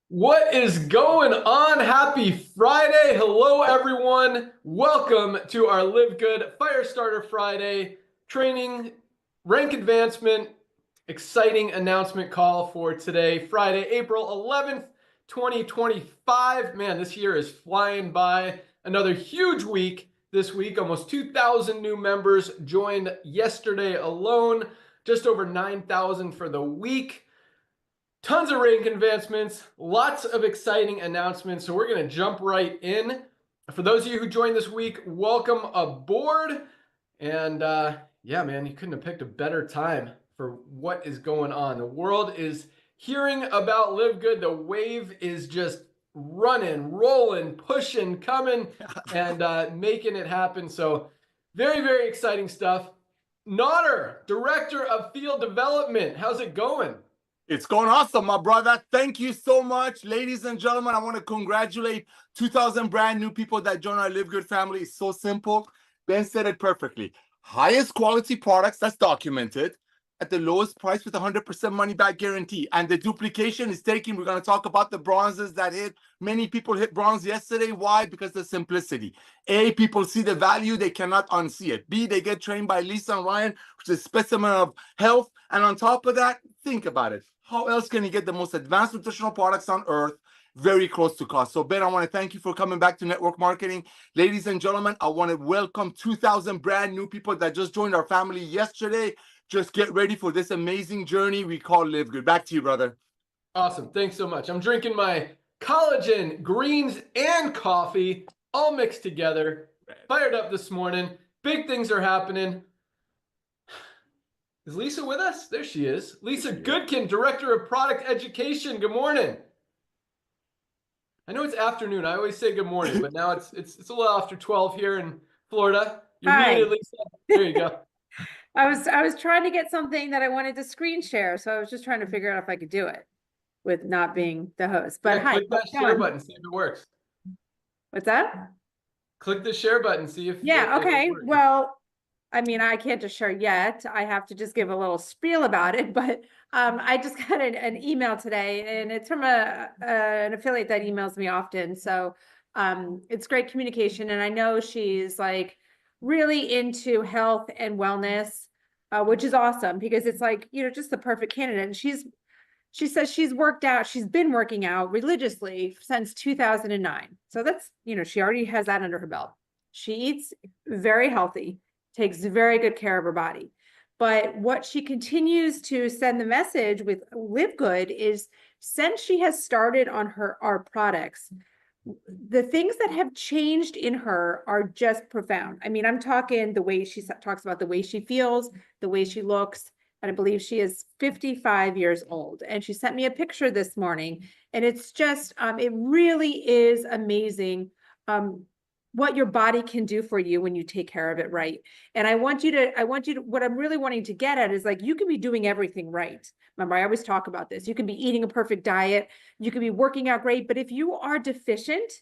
What is going on? Happy Friday. Hello, everyone. Welcome to our Live Good Firestarter Friday training rank advancement exciting announcement call for today, Friday, April 11th, 2025. Man, this year is flying by. Another huge week this week. Almost 2,000 new members joined yesterday alone, just over 9,000 for the week. Tons of rank advancements, lots of exciting announcements. So we're going to jump right in. For those of you who joined this week, welcome aboard. And yeah, man, you couldn't have picked a better time for what is going on. The world is hearing about Live Good. The wave is just running, rolling, pushing, coming, and making it happen. So very, very exciting stuff. Nodder, Director of Field Development. How's it going? It's going awesome, my brother. Thank you so much. Ladies and gentlemen, I want to congratulate 2,000 brand new people that join our Live Good family. It's so simple. Ben said it perfectly. Highest quality products, that's documented, at the lowest price with 100% money back guarantee. And the duplication is taking, we're going to talk about the bronzes that hit. Many people hit bronze yesterday. Why? Because of the simplicity. A, people see the value, they cannot unsee it. B, they get trained by Lisa and Ryan, which is a specimen of health. And on top of that, think about it. How else can you get the most advanced nutritional products on earth very close to cost? So Ben, I want to thank you for coming back to network marketing. Ladies and gentlemen, I want to welcome 2,000 brand new people that just joined our family yesterday. Just get ready for this amazing journey we call Live Good. Back to you, brother. Awesome. Thanks so much. I'm drinking my collagen, greens, and coffee all mixed together. Fired up this morning. Big things are happening. Is Lisa with us? There she is. Lisa Goodkin, Director of Product Education. Good morning. I know it's afternoon. I always say good morning, but now it's a little after 12 here in Florida. You're muted, Lisa. There you go. I was trying to get something that I wanted to screen share, so I was just trying to figure out if I could do it with not being the host. But hi, click that share button, see if it works. What's that? Click the share button, see if okay. Well, I mean, I can't just share yet. I have to just give a little spiel about it. But I just got an email today, and it's from an affiliate that emails me often. So it's great communication, and I know she's like really into health and wellness, which is awesome because it's like, just the perfect candidate. And she says she's been working out religiously since 2009. So that's, she already has that under her belt. She eats very healthy, takes very good care of her body. But what she continues to send the message with Live Good is, since she has started on our products, the things that have changed in her are just profound. I mean, I'm talking the way she talks about the way she feels, the way she looks. And I believe she is 55 years old. And she sent me a picture this morning. And it's just, it really is amazing what your body can do for you when you take care of it right. And what I'm really wanting to get at is, like, you can be doing everything right. Remember, I always talk about this. You can be eating a perfect diet. You can be working out great. But if you are deficient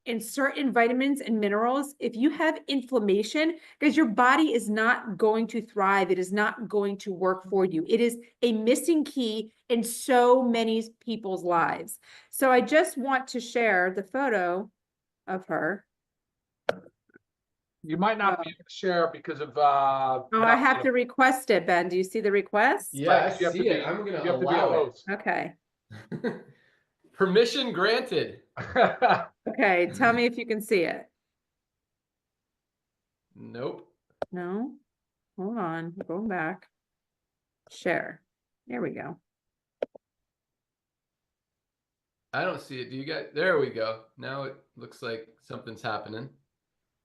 in certain vitamins and minerals, if you have inflammation, because your body is not going to thrive, it is not going to work for you. It is a missing key in so many people's lives. So I just want to share the photo of her. You might not be able to share because of I have to request it, Ben. Do you see the request? Yeah, I see it. I'm gonna allow it. Okay. Permission granted. Okay, tell me if you can see it. Nope. No? Hold on, going back. Share. There we go. I don't see it. Do you guys? There we go. Now it looks like something's happening.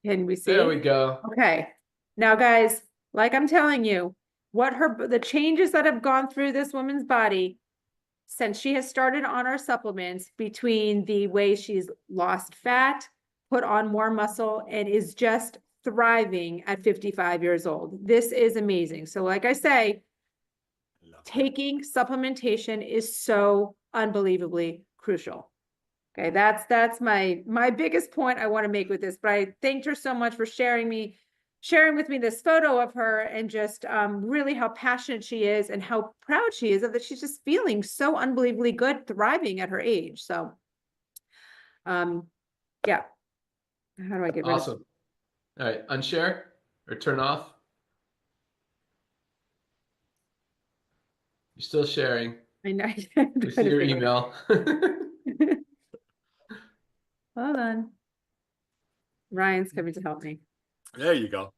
Can we see? There we go. Okay. Now, guys, like I'm telling you, the changes that have gone through this woman's body since she has started on our supplements, between the way she's lost fat, put on more muscle, and is just thriving at 55 years old. This is amazing. So like I say, taking supplementation is so unbelievably crucial. Okay, that's my biggest point I want to make with this. But I thanked her so much for sharing sharing with me this photo of her and just really how passionate she is and how proud she is of that. She's just feeling so unbelievably good, thriving at her age. So, yeah. How do I get rid of? Awesome. All right, unshare or turn off. You're still sharing. I know. We see your email. Hold on. Ryan's coming to help me. There you go.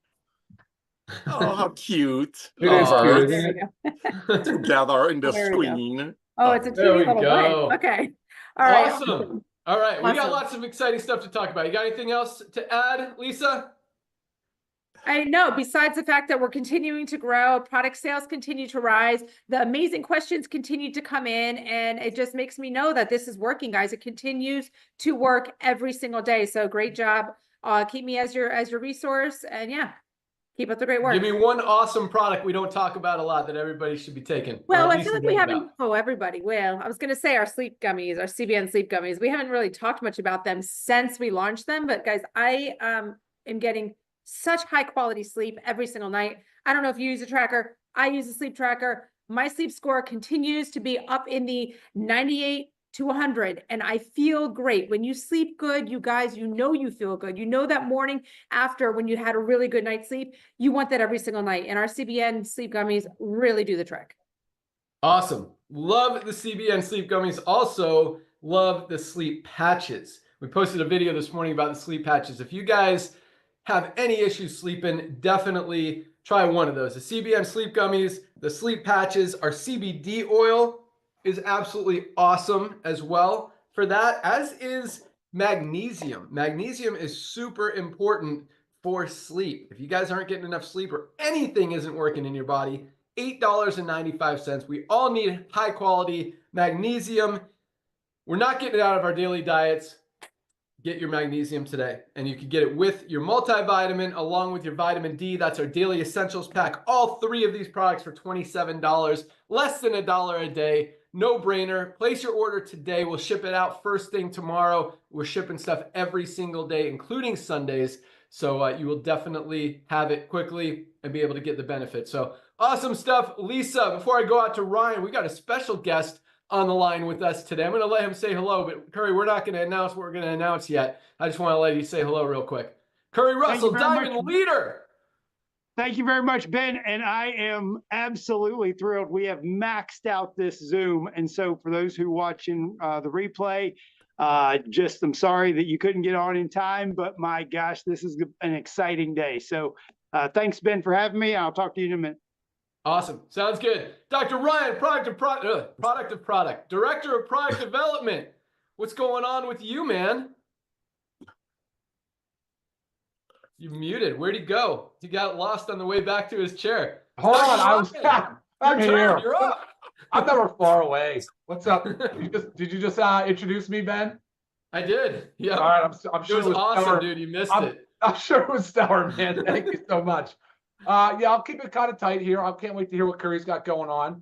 Oh, how cute. It is Aw. cute, There isn't we it? go. Together in the There we go. screen. Oh, it's a There teeny we little go. boy. Okay. All right. Awesome. All right, we got Awesome. lots of exciting stuff to talk about. You got anything else to add, Lisa? I know, besides the fact that we're continuing to grow, product sales continue to rise, the amazing questions continue to come in, and it just makes me know that this is working, guys. It continues to work every single day. So great job. Keep me as your resource, and yeah, keep up the great work. Give me one awesome product we don't talk about a lot that everybody should be taking. Well, or at I least feel like we know haven't, about. oh, everybody. Well, I was going to say our sleep gummies, our CBN sleep gummies. We haven't really talked much about them since we launched them, but guys, I am getting such high quality sleep every single night. I don't know if you use a tracker. I use a sleep tracker. My sleep score continues to be up in the 98 to 100, and I feel great. When you sleep good, you guys, you know you feel good. You know that morning after when you had a really good night's sleep, you want that every single night. And our CBN sleep gummies really do the trick. Awesome. Love the CBN sleep gummies. Also love the sleep patches. We posted a video this morning about the sleep patches. If you guys have any issues sleeping, definitely try one of those. The CBN sleep gummies, the sleep patches, our CBD oil is absolutely awesome as well for that, as is magnesium. Magnesium is super important for sleep. If you guys aren't getting enough sleep or anything isn't working in your body, $8.95. We all need high quality magnesium. We're not getting it out of our daily diets. Get your magnesium today, and you can get it with your multivitamin along with your vitamin D. That's our daily essentials pack. All three of these products for $27, less than $1 a day. No brainer. Place your order today. We'll ship it out first thing tomorrow. We're shipping stuff every single day, including Sundays. So you will definitely have it quickly and be able to get the benefit. So awesome stuff. Lisa, before I go out to Ryan, we got a special guest on the line with us today. I'm going to let him say hello, but Curry, we're not going to announce what we're going to announce yet. I just want to let you say hello real quick. Curry Russell, Diamond Leader. Thank you very much, Ben. And I am absolutely thrilled. We have maxed out this Zoom. And so for those who watching the replay, I'm sorry that you couldn't get on in time, but my gosh, this is an exciting day. So thanks, Ben, for having me. I'll talk to you in a minute. Awesome. Sounds good. Dr. Ryan, Director of Product Development. What's going on with you, man? You muted. Where'd he go? He got lost on the way back to his chair. Hold on, I'm here. You're up. I'm never far away. What's up? Did you just introduce me, Ben? I did. Yeah. All right, I'm It sure was awesome, stellar. dude. You missed it. I'm sure it was stellar, man. Thank you so much. Yeah, I'll keep it kind of tight here. I can't wait to hear what Curry's got going on.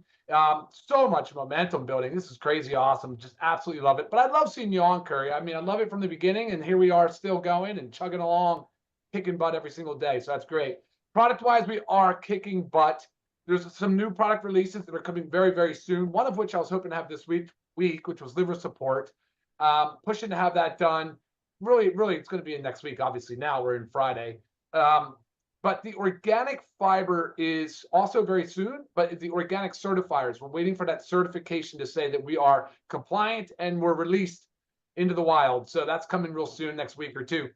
So much momentum building. This is crazy awesome. Just absolutely love it. But I love seeing you on, Curry. I mean, I love it from the beginning, and here we are still going and chugging along, kicking butt every single day. So that's great. Product-wise, we are kicking butt. There's some new product releases that are coming very, very soon. One of which I was hoping to have this week, which was liver support. Pushing to have that done. Really, it's going to be in next week. Obviously, now we're in Friday. But the organic fiber is also very soon, but the organic certifiers, we're waiting for that certification to say that we are compliant and we're released into the wild. So that's coming real soon, next week or two.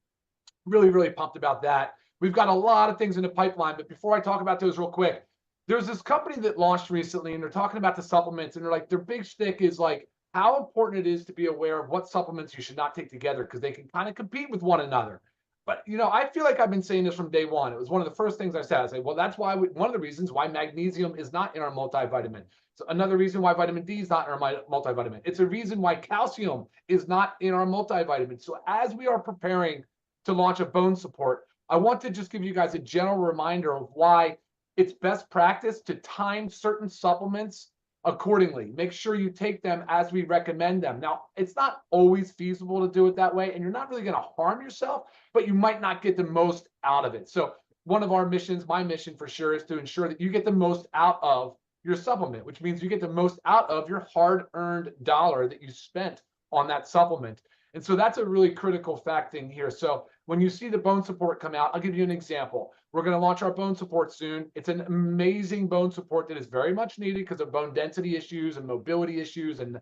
Really pumped about that. We've got a lot of things in the pipeline, but before I talk about those real quick, there's this company that launched recently and they're talking about the supplements, and they're like, their big shtick is like how important it is to be aware of what supplements you should not take together because they can kind of compete with one another. But, you know, I feel like I've been saying this from day one. It was one of the first things I said. I said, well, that's why one of the reasons why magnesium is not in our multivitamin. So another reason why vitamin D is not in our multivitamin. It's a reason why calcium is not in our multivitamin. So as we are preparing to launch a bone support, I want to just give you guys a general reminder of why it's best practice to time certain supplements accordingly. Make sure you take them as we recommend them. Now, it's not always feasible to do it that way, and you're not really going to harm yourself, but you might not get the most out of it. So one of our missions, my mission for sure, is to ensure that you get the most out of your supplement, which means you get the most out of your hard-earned dollar that you spent on that supplement. And so that's a really critical fact in here. So when you see the bone support come out, I'll give you an example. We're going to launch our bone support soon. It's an amazing bone support that is very much needed because of bone density issues and mobility issues and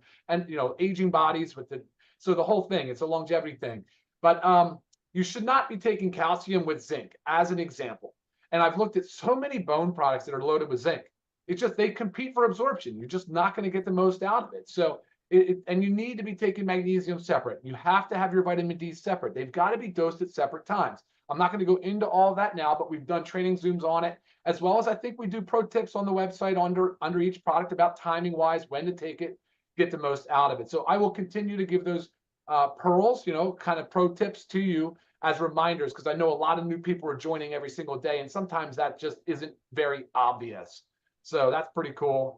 you know, aging bodies with so the whole thing, it's a longevity thing. But you should not be taking calcium with zinc as an example. And I've looked at so many bone products that are loaded with zinc. It's just, they compete for absorption. You're just not going to get the most out of it. So and you need to be taking magnesium separate. You have to have your vitamin D separate. They've got to be dosed at separate times. I'm not going to go into all of that now, but we've done training Zooms on it, as well as I think we do pro tips on the website under each product about timing wise, when to take it, get the most out of it. So I will continue to give those pearls, you know, kind of pro tips to you as reminders, because I know a lot of new people are joining every single day, and sometimes that just isn't very obvious. So that's pretty cool.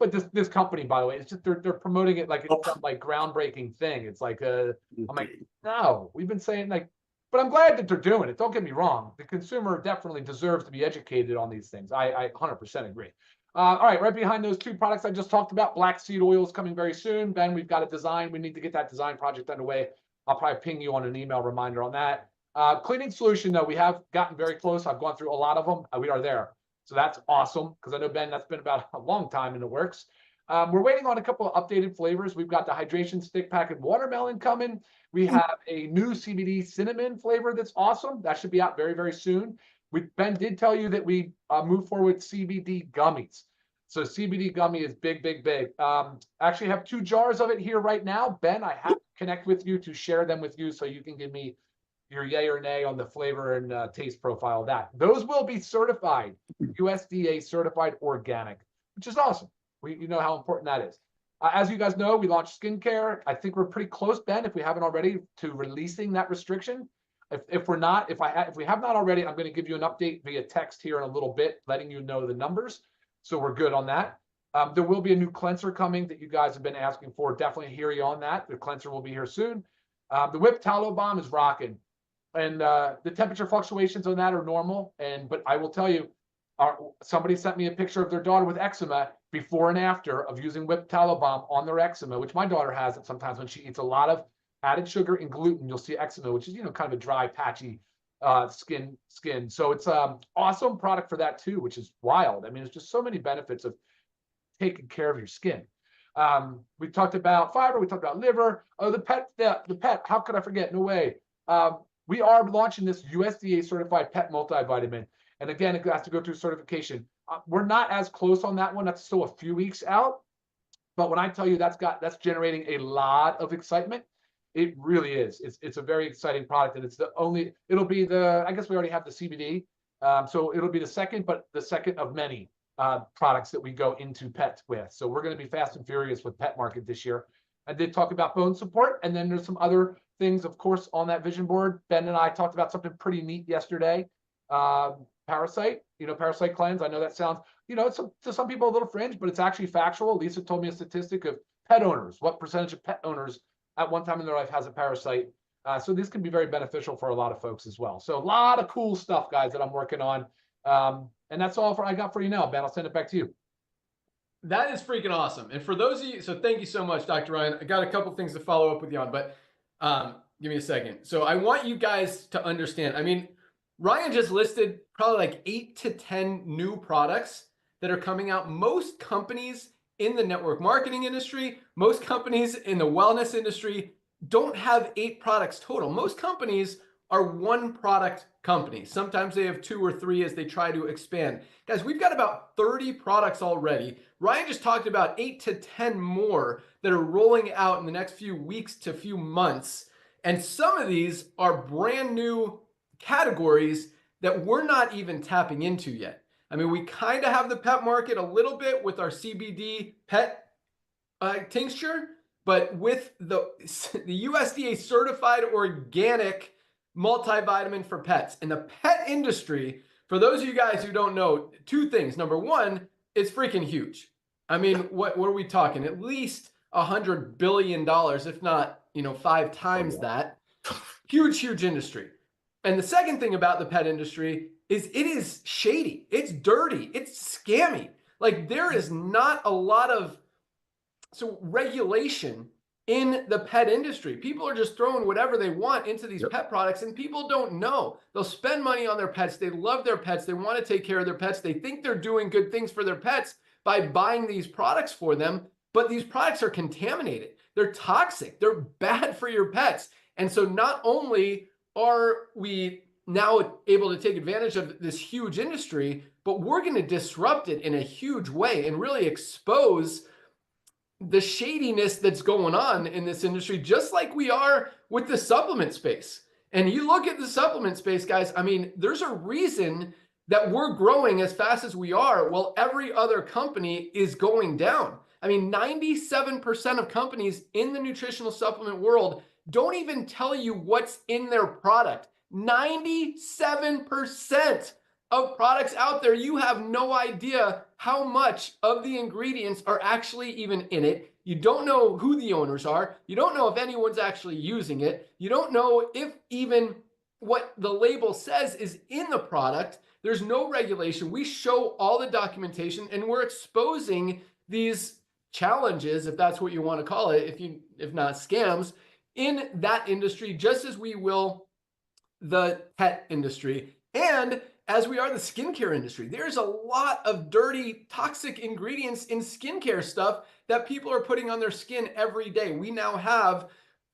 But this company, by the way, it's just they're promoting it like it's some like groundbreaking thing. It's like I'm like, no, we've been saying like, but I'm glad that they're doing it. Don't get me wrong. The consumer definitely deserves to be educated on these things. I 100% agree. All right behind those two products I just talked about, black seed oil is coming very soon. Ben, we've got a design. We need to get that design project underway. I'll probably ping you on an email reminder on that. Cleaning solution, though, we have gotten very close. I've gone through a lot of them. We are there. So that's awesome, because I know, Ben, that's been about a long time in the works. We're waiting on a couple of updated flavors. We've got the hydration stick pack and watermelon coming. We have a new CBD cinnamon flavor that's awesome. That should be out very, very soon. Ben did tell you that we moved forward with CBD gummies. So CBD gummy is big, big, big. Actually have 2 jars of it here right now. Ben, I have to connect with you to share them with you so you can give me your yay or nay on the flavor and taste profile of that. Those will be certified, USDA certified organic, which is awesome. You know how important that is. As you guys know, we launched skincare. I think we're pretty close, Ben, if we haven't already, to releasing that restriction. If we're not, if we have not already, I'm going to give you an update via text here in a little bit, letting you know the numbers. So we're good on that. There will be a new cleanser coming that you guys have been asking for. Definitely hear you on that. The cleanser will be here soon. The whipped tallow balm is rocking. And the temperature fluctuations on that are normal. But I will tell you, somebody sent me a picture of their daughter with eczema before and after of using whipped tallow balm on their eczema, which my daughter has it sometimes when she eats a lot of added sugar and gluten. You'll see eczema, which is, you know, kind of a dry, patchy skin. So it's awesome product for that too, which is wild. I mean, there's just so many benefits of taking care of your skin. We talked about fiber. We talked about liver. Oh, the pet. How could I forget? No way. We are launching this USDA certified pet multivitamin. And again, it has to go through certification. We're not as close on that one. That's still a few weeks out. But when I tell you that's generating a lot of excitement, it really is. It's a very exciting product. And it'll be I guess we already have the CBD. So it'll be the second of many products that we go into pet with. So we're going to be fast and furious with pet market this year. I did talk about bone support. And then there's some other things, of course, on that vision board. Ben and I talked about something pretty neat yesterday. Parasite cleanse. I know that sounds, to some people a little fringe, but it's actually factual. Lisa told me a statistic of pet owners. What percentage of pet owners at one time in their life has a parasite? So this can be very beneficial for a lot of folks as well. So a lot of cool stuff, guys, that I'm working on. And that's all I got for you now, Ben. I'll send it back to you. That is freaking awesome. And for those of you, so thank you so much, Dr. Ryan. I got a couple things to follow up with you on, but give me a second. So I want you guys to understand. I mean, Ryan just listed probably like 8 to 10 new products that are coming out. Most companies in the network marketing industry, most companies in the wellness industry don't have 8 products total. Most companies are 1 product companies. Sometimes they have 2 or 3 as they try to expand. Guys, we've got about 30 products already. Ryan just talked about 8 to 10 more that are rolling out in the next few weeks to few months. And some of these are brand new categories that we're not even tapping into yet. I mean, we kind of have the pet market a little bit with our CBD pet tincture, but with the USDA certified organic multivitamin for pets. And the pet industry, for those of you guys who don't know, 2 things. Number 1, it's freaking huge. I mean, what are we talking? At least $100 billion, if not, 5 times that. Huge, huge industry. And the second thing about the pet industry is it is shady. It's dirty. It's scammy. Like there is not a lot of regulation in the pet industry. People are just throwing whatever they want into these pet products, and people don't know. They'll spend money on their pets. They love their pets. They want to take care of their pets. They think they're doing good things for their pets by buying these products for them, but these products are contaminated. They're toxic. They're bad for your pets. And so not only are we now able to take advantage of this huge industry, but we're going to disrupt it in a huge way and really expose the shadiness that's going on in this industry, just like we are with the supplement space. And you look at the supplement space, guys, I mean, there's a reason that we're growing as fast as we are while every other company is going down. I mean, 97% of companies in the nutritional supplement world don't even tell you what's in their product. 97% of products out there, you have no idea how much of the ingredients are actually even in it. You don't know who the owners are. You don't know if anyone's actually using it. You don't know if even what the label says is in the product. There's no regulation. We show all the documentation, and we're exposing these challenges, if that's what you want to call it, if not scams, in that industry, just as we will the pet industry. And as we are the skincare industry, there's a lot of dirty, toxic ingredients in skincare stuff that people are putting on their skin every day. We now have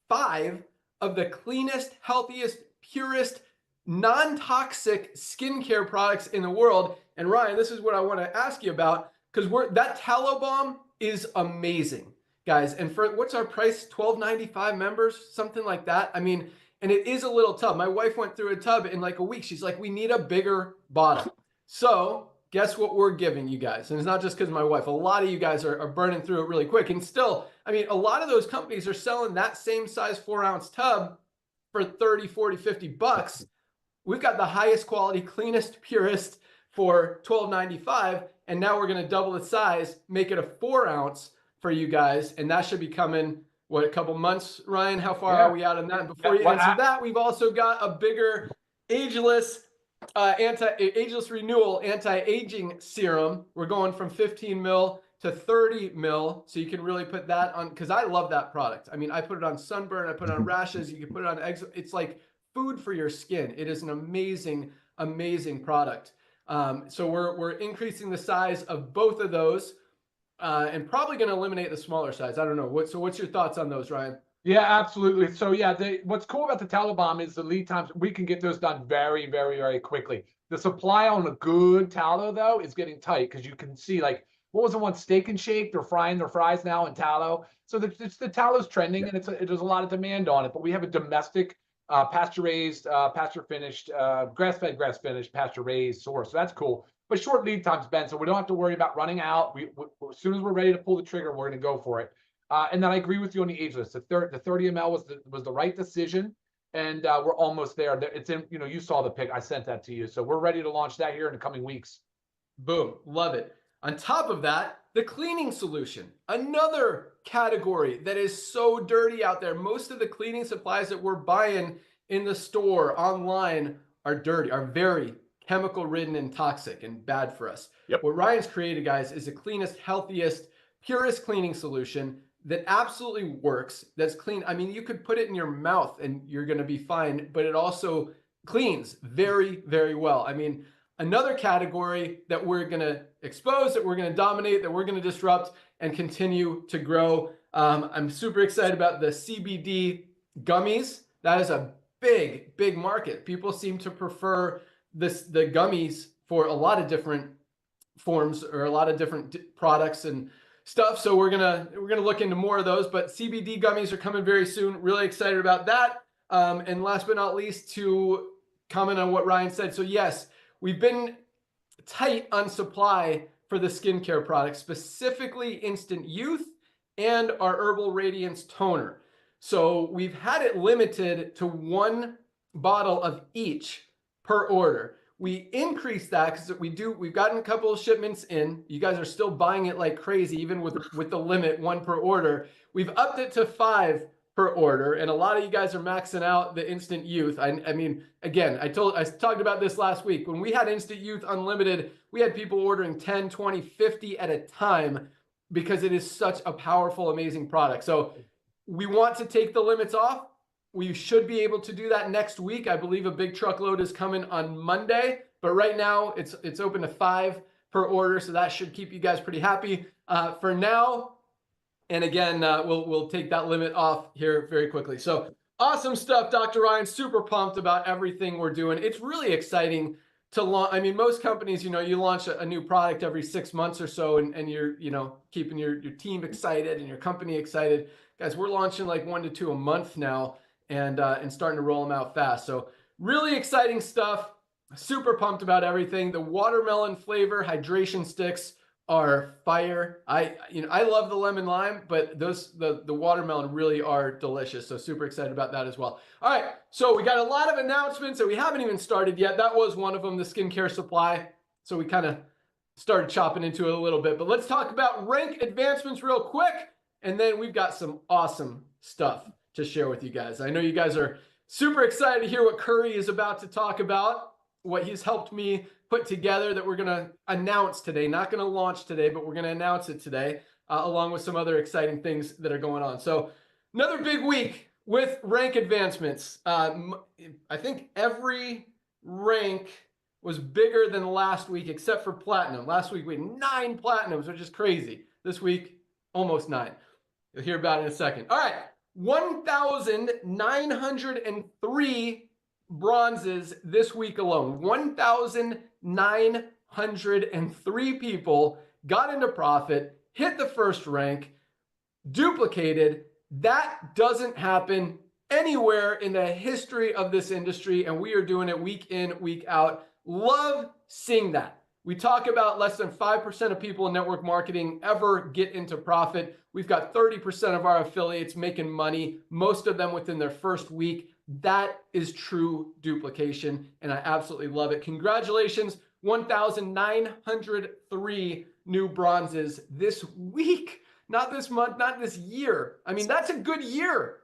5 of the cleanest, healthiest, purest, non-toxic skincare products in the world. And Ryan, this is what I want to ask you about, because that tallow balm is amazing, guys. And for what's our price? $12.95 members, something like that. I mean, and it is a little tub. My wife went through a tub in like a week. She's like, we need a bigger bottle. So guess what we're giving you guys? And it's not just because of my wife. A lot of you guys are burning through it really quick. And still, I mean, a lot of those companies are selling that same size 4-ounce tub for 30, 40, 50 bucks. We've got the highest quality, cleanest, purest for $12.95. And now we're going to double the size, make it a 4-ounce for you guys. And that should be coming, what, a couple months, Ryan? How far are we out on that? And before you answer that, we've also got a bigger ageless renewal anti-aging serum. We're going from 15 mil to 30 mil. So you can really put that on, because I love that product. I mean, I put it on sunburn, I put it on rashes, you can put it on eggs. It's like food for your skin. It is an amazing, amazing product. So we're increasing the size of both of those. And probably going to eliminate the smaller size. I don't know. So what's your thoughts on those, Ryan? Yeah, absolutely. So yeah, what's cool about the tallow balm is the lead times. We can get those done very, very, very quickly. The supply on a good tallow, though, is getting tight, because you can see, like, what was the one, Steak and Shake? They're frying their fries now in tallow. So the tallow's trending, and there's a lot of demand on it. But we have a domestic, pasture-raised, pasture-finished, grass-fed, grass-finished, pasture-raised source. So that's cool. But short lead times, Ben, so we don't have to worry about running out. As soon as we're ready to pull the trigger, we're going to go for it. And then I agree with you on the ageless. The 30 ml was the right decision, and we're almost there. It's in, you saw the pic. I sent that to you, so we're ready to launch that here in the coming weeks. Boom, love it. On top of that, the cleaning solution, another category that is so dirty out there. Most of the cleaning supplies that we're buying in the store, online, are dirty, are very chemical ridden and toxic and bad for us. Yep. What Ryan's created, guys, is the cleanest, healthiest, purest cleaning solution that absolutely works. That's clean. I mean, you could put it in your mouth and you're going to be fine, but it also cleans very, very well. I mean, another category that we're going to expose, that we're going to dominate, that we're going to disrupt and continue to grow. I'm super excited about the CBD gummies. That is a big, big market. People seem to prefer the gummies for a lot of different forms or a lot of different products and stuff. So we're gonna look into more of those. But CBD gummies are coming very soon. Really excited about that. And last but not least, to comment on what Ryan said. So yes, we've been tight on supply for the skincare products, specifically Instant Youth and our Herbal Radiance Toner. So we've had it limited to 1 bottle of each per order. We increased that because we've gotten a couple of shipments in. You guys are still buying it like crazy, even with the limit 1 per order. We've upped it to 5 per order, and a lot of you guys are maxing out the Instant Youth. I mean, again, I talked about this last week. When we had Instant Youth Unlimited, we had people ordering 10, 20, 50 at a time because it is such a powerful, amazing product. So we want to take the limits off. We should be able to do that next week. I believe a big truckload is coming on Monday, but right now it's open to 5 per order, so that should keep you guys pretty happy for now. And again, we'll take that limit off here very quickly. So awesome stuff, Dr. Ryan. Super pumped about everything we're doing. It's really exciting to launch. I mean, most companies, you know, you launch a new product every 6 months or so, and you're, you know, keeping your team excited and your company excited. Guys, we're launching like 1 to 2 a month now, and starting to roll them out fast. So really exciting stuff. Super pumped about everything. The watermelon flavor hydration sticks are fire. I love the lemon lime, but the watermelon really are delicious. So super excited about that as well. All right, so we got a lot of announcements that we haven't even started yet. That was one of them, the skincare supply. So we kind of started chopping into it a little bit, but let's talk about rank advancements real quick. And then we've got some awesome stuff to share with you guys. I know you guys are super excited to hear what Curry is about to talk about, what he's helped me put together that we're going to announce today. Not going to launch today, but we're going to announce it today, along with some other exciting things that are going on. So another big week with rank advancements. I think every rank was bigger than last week, except for platinum. Last week we had 9 platinums, which is crazy. This week, almost 9. You'll hear about it in a second. All right, 1,903 bronzes this week alone. 1,903 people got into profit, hit the first rank, duplicated. That doesn't happen anywhere in the history of this industry, and we are doing it week in, week out. Love seeing that. We talk about less than 5% of people in network marketing ever get into profit. We've got 30% of our affiliates making money, most of them within their first week. That is true duplication, and I absolutely love it. Congratulations, 1,903 new bronzes this week, not this month, not this year. I mean, that's a good year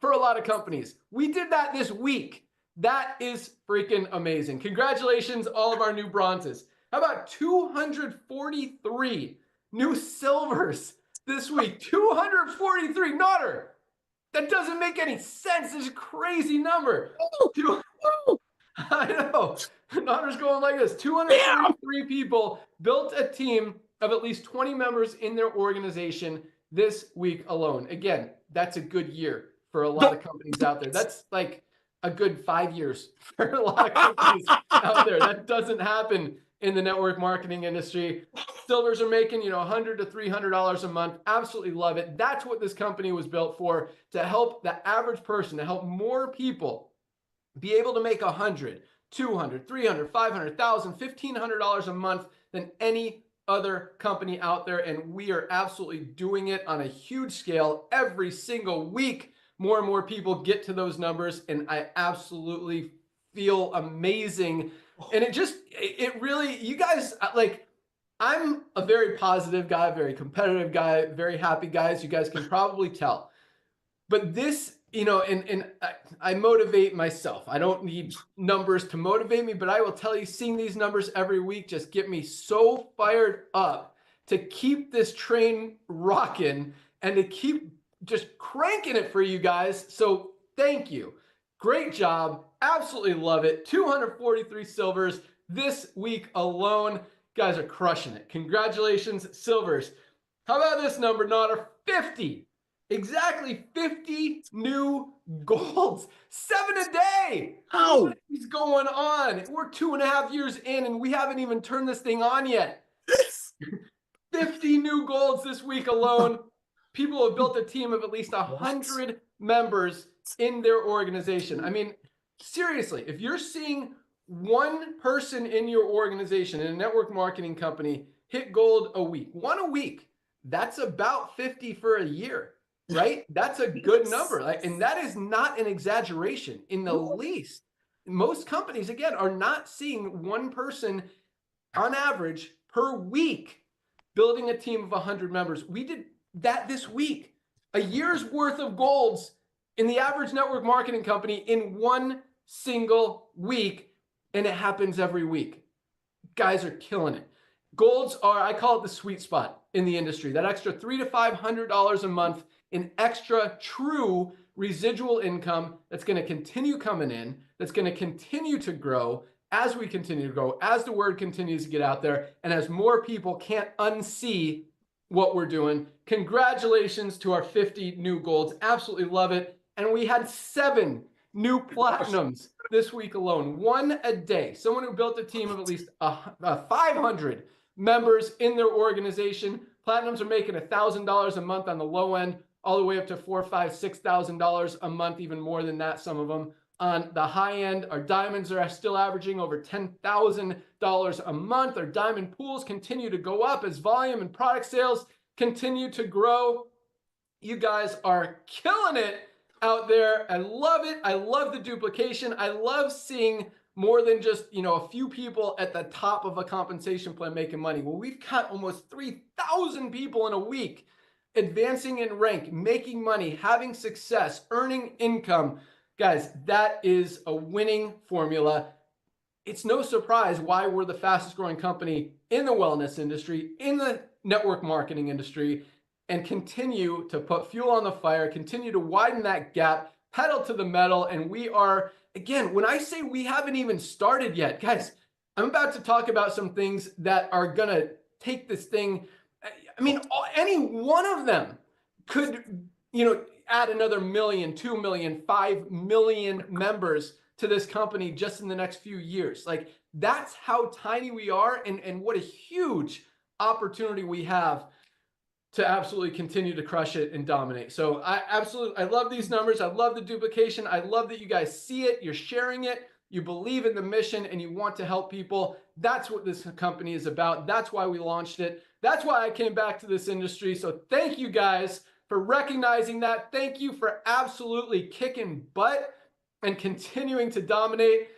for a lot of companies. We did that this week. That is freaking amazing. Congratulations, all of our new bronzes. How about 243 new silvers this week? 243, Notter. That doesn't make any sense. It's a crazy number. I know. Notter's going like this. 243 people built a team of at least 20 members in their organization this week alone. Again, that's a good year for a lot of companies out there. That's like a good 5 years for a lot of companies out there. That doesn't happen in the network marketing industry. Silvers are making, $100 to $300 a month. Absolutely love it. That's what this company was built for, to help the average person, to help more people be able to make $100, $200, $300, $500, $1,000, $1,500 a month than any other company out there. And we are absolutely doing it on a huge scale every single week. More and more people get to those numbers, and I absolutely feel amazing. And it really, you guys, like, I'm a very positive guy, very competitive guy, very happy guy, as you guys can probably tell. But this, and I motivate myself. I don't need numbers to motivate me, but I will tell you, seeing these numbers every week just get me so fired up to keep this train rocking and to keep just cranking it for you guys. So thank you. Great job. Absolutely love it. 243 silvers this week alone. You guys are crushing it. Congratulations, silvers. How about this number, Notter? 50. Exactly 50 new golds. 7 a day. What is going on? We're 2.5 years in, and we haven't even turned this thing on yet. 50 new golds this week alone. People have built a team of at least 100 members in their organization. I mean, seriously, if you're seeing one person in your organization, in a network marketing company, hit gold a week, one a week, that's about 50 for a year, right? That's a good number. And that is not an exaggeration in the least. Most companies, again, are not seeing one person on average per week building a team of 100 members. We did that this week. A year's worth of golds in the average network marketing company in one single week, and it happens every week. Guys are killing it. Golds are, I call it the sweet spot in the industry, that extra $300 to $500 a month in extra true residual income that's going to continue coming in, that's going to continue to grow as we continue to grow, as the word continues to get out there, and as more people can't unsee what we're doing. Congratulations to our 50 new golds. Absolutely love it. And we had 7 new platinums this week alone, 1 a day. Someone who built a team of at least 500 members in their organization. Platinums are making $1,000 a month on the low end, all the way up to $4,000, $5,000, $6,000 a month, even more than that, some of them. On the high end, our diamonds are still averaging over $10,000 a month. Our diamond pools continue to go up as volume and product sales continue to grow. You guys are killing it out there. I love it. I love the duplication. I love seeing more than just, a few people at the top of a compensation plan making money. Well, we've got almost 3,000 people in a week advancing in rank, making money, having success, earning income. Guys, that is a winning formula. It's no surprise why we're the fastest growing company in the wellness industry, in the network marketing industry, and continue to put fuel on the fire, continue to widen that gap, pedal to the metal. And we are, again, when I say we haven't even started yet, guys, I'm about to talk about some things that are going to take this thing. I mean, any one of them could, add another 1 million, 2 million, 5 million members to this company just in the next few years. Like, that's how tiny we are, and what a huge opportunity we have to absolutely continue to crush it and dominate. So I love these numbers. I love the duplication. I love that you guys see it, you're sharing it, you believe in the mission, and you want to help people. That's what this company is about. That's why we launched it. That's why I came back to this industry. So thank you guys for recognizing that. Thank you for absolutely kicking butt and continuing to dominate.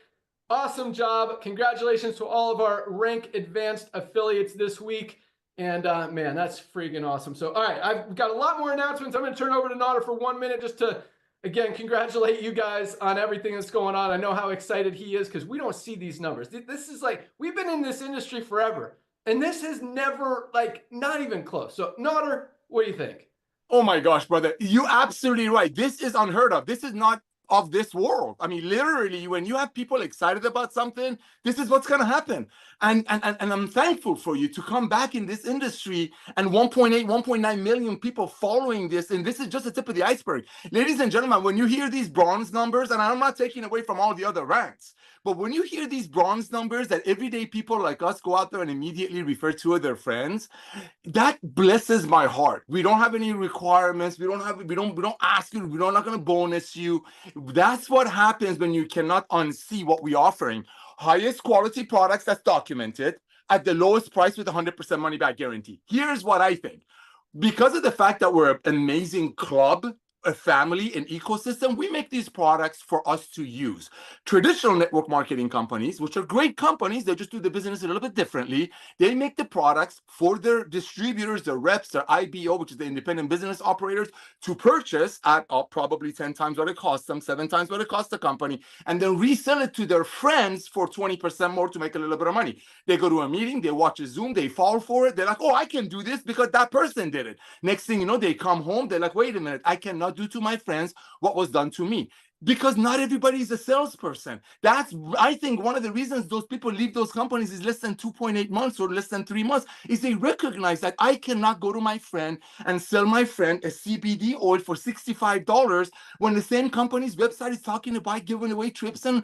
Awesome job. Congratulations to all of our Rank Advanced affiliates this week. And man, that's freaking awesome. So, all right, I've got a lot more announcements. I'm going to turn over to Nader for 1 minute just to, again, congratulate you guys on everything that's going on. I know how excited he is because we don't see these numbers. This is like, we've been in this industry forever, and this has never, not even close. So, Nader, what do you think? Oh my gosh, brother, you're absolutely right. This is unheard of. This is not of this world. I mean, literally, when you have people excited about something, this is what's going to happen. And I'm thankful for you to come back in this industry and 1.9 million people following this. And this is just the tip of the iceberg. Ladies and gentlemen, when you hear these bronze numbers, and I'm not taking away from all the other ranks, but when you hear these bronze numbers that everyday people like us go out there and immediately refer to their friends, that blesses my heart. We don't have any requirements. We don't ask you. We're not going to bonus you. That's what happens when you cannot unsee what we're offering. Highest quality products that's documented at the lowest price with 100% money back guarantee. Here's what I think. Because of the fact that we're an amazing club, a family, an ecosystem, we make these products for us to use. Traditional network marketing companies, which are great companies, they just do the business a little bit differently. They make the products for their distributors, their reps, their IBO, which is the independent business operators, to purchase at probably 10 times what it costs them, 7 times what it costs the company, and then resell it to their friends for 20% more to make a little bit of money. They go to a meeting, they watch a Zoom, they fall for it. They're like, oh, I can do this because that person did it. Next thing you know, they come home, they're like, wait a minute, I cannot do to my friends what was done to me. Because not everybody is a salesperson. That's, I think, one of the reasons those people leave those companies is less than 2.8 months or less than 3 months, is they recognize that I cannot go to my friend and sell my friend a CBD oil for $65 when the same company's website is talking about giving away trips and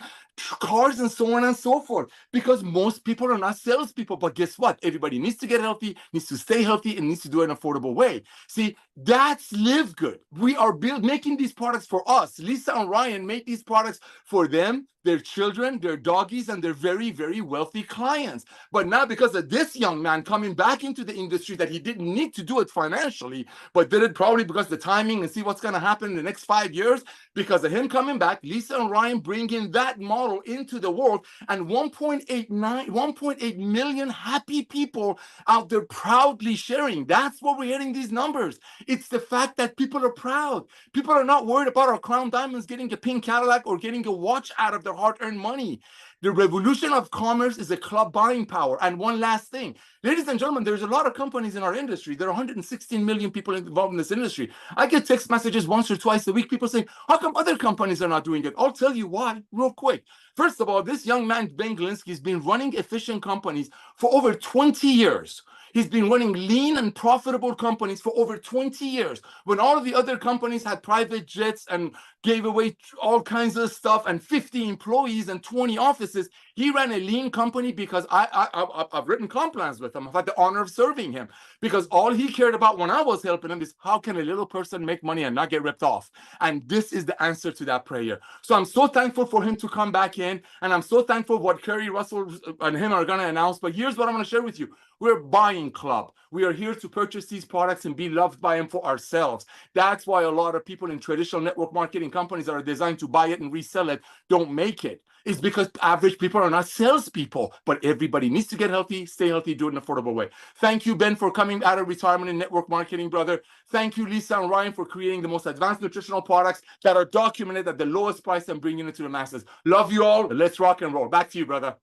cars and so on and so forth. Because most people are not salespeople. But guess what? Everybody needs to get healthy, needs to stay healthy, and needs to do it in an affordable way. See, that's Live Good. We are making these products for us. Lisa and Ryan Ryan made these products for them, their children, their doggies, and their very, very wealthy clients. But now because of this young man coming back into the industry that he didn't need to do it financially, but did it probably because of the timing and see what's going to happen in the next 5 years, because of him coming back, Lisa and Ryan bringing that model into the world, and 1.8 million happy people out there proudly sharing. That's what we're hitting these numbers. It's the fact that people are proud. People are not worried about our crown diamonds getting a pink Cadillac or getting a watch out of their hard-earned money. The revolution of commerce is a club buying power. And one last thing, ladies and gentlemen, there's a lot of companies in our industry. There are 116 million people involved in this industry. I get text messages once or twice a week, people saying, how come other companies are not doing it? I'll tell you why, real quick. First of all, this young man, Ben Glinsky, has been running efficient companies for over 20 years. He's been running lean and profitable companies for over 20 years. When all of the other companies had private jets and gave away all kinds of stuff and 50 employees and 20 offices, he ran a lean company because I've written comp plans with him. I've had the honor of serving him because all he cared about when I was helping him is how can a little person make money and not get ripped off? And this is the answer to that prayer. So I'm so thankful for him to come back in, and I'm so thankful what Kerry Russell and him are going to announce. But here's what I'm going to share with you. We're a buying club. We are here to purchase these products and be loved by them for ourselves. That's why a lot of people in traditional network marketing companies that are designed to buy it and resell it don't make it. It's because average people are not salespeople, but everybody needs to get healthy, stay healthy, do it in an affordable way. Thank you, Ben, for coming out of retirement in network marketing, brother. Thank you, Lisa and Ryan, for creating the most advanced nutritional products that are documented at the lowest price and bringing it to the masses. Love you all. Let's rock and roll. Back to you, brother.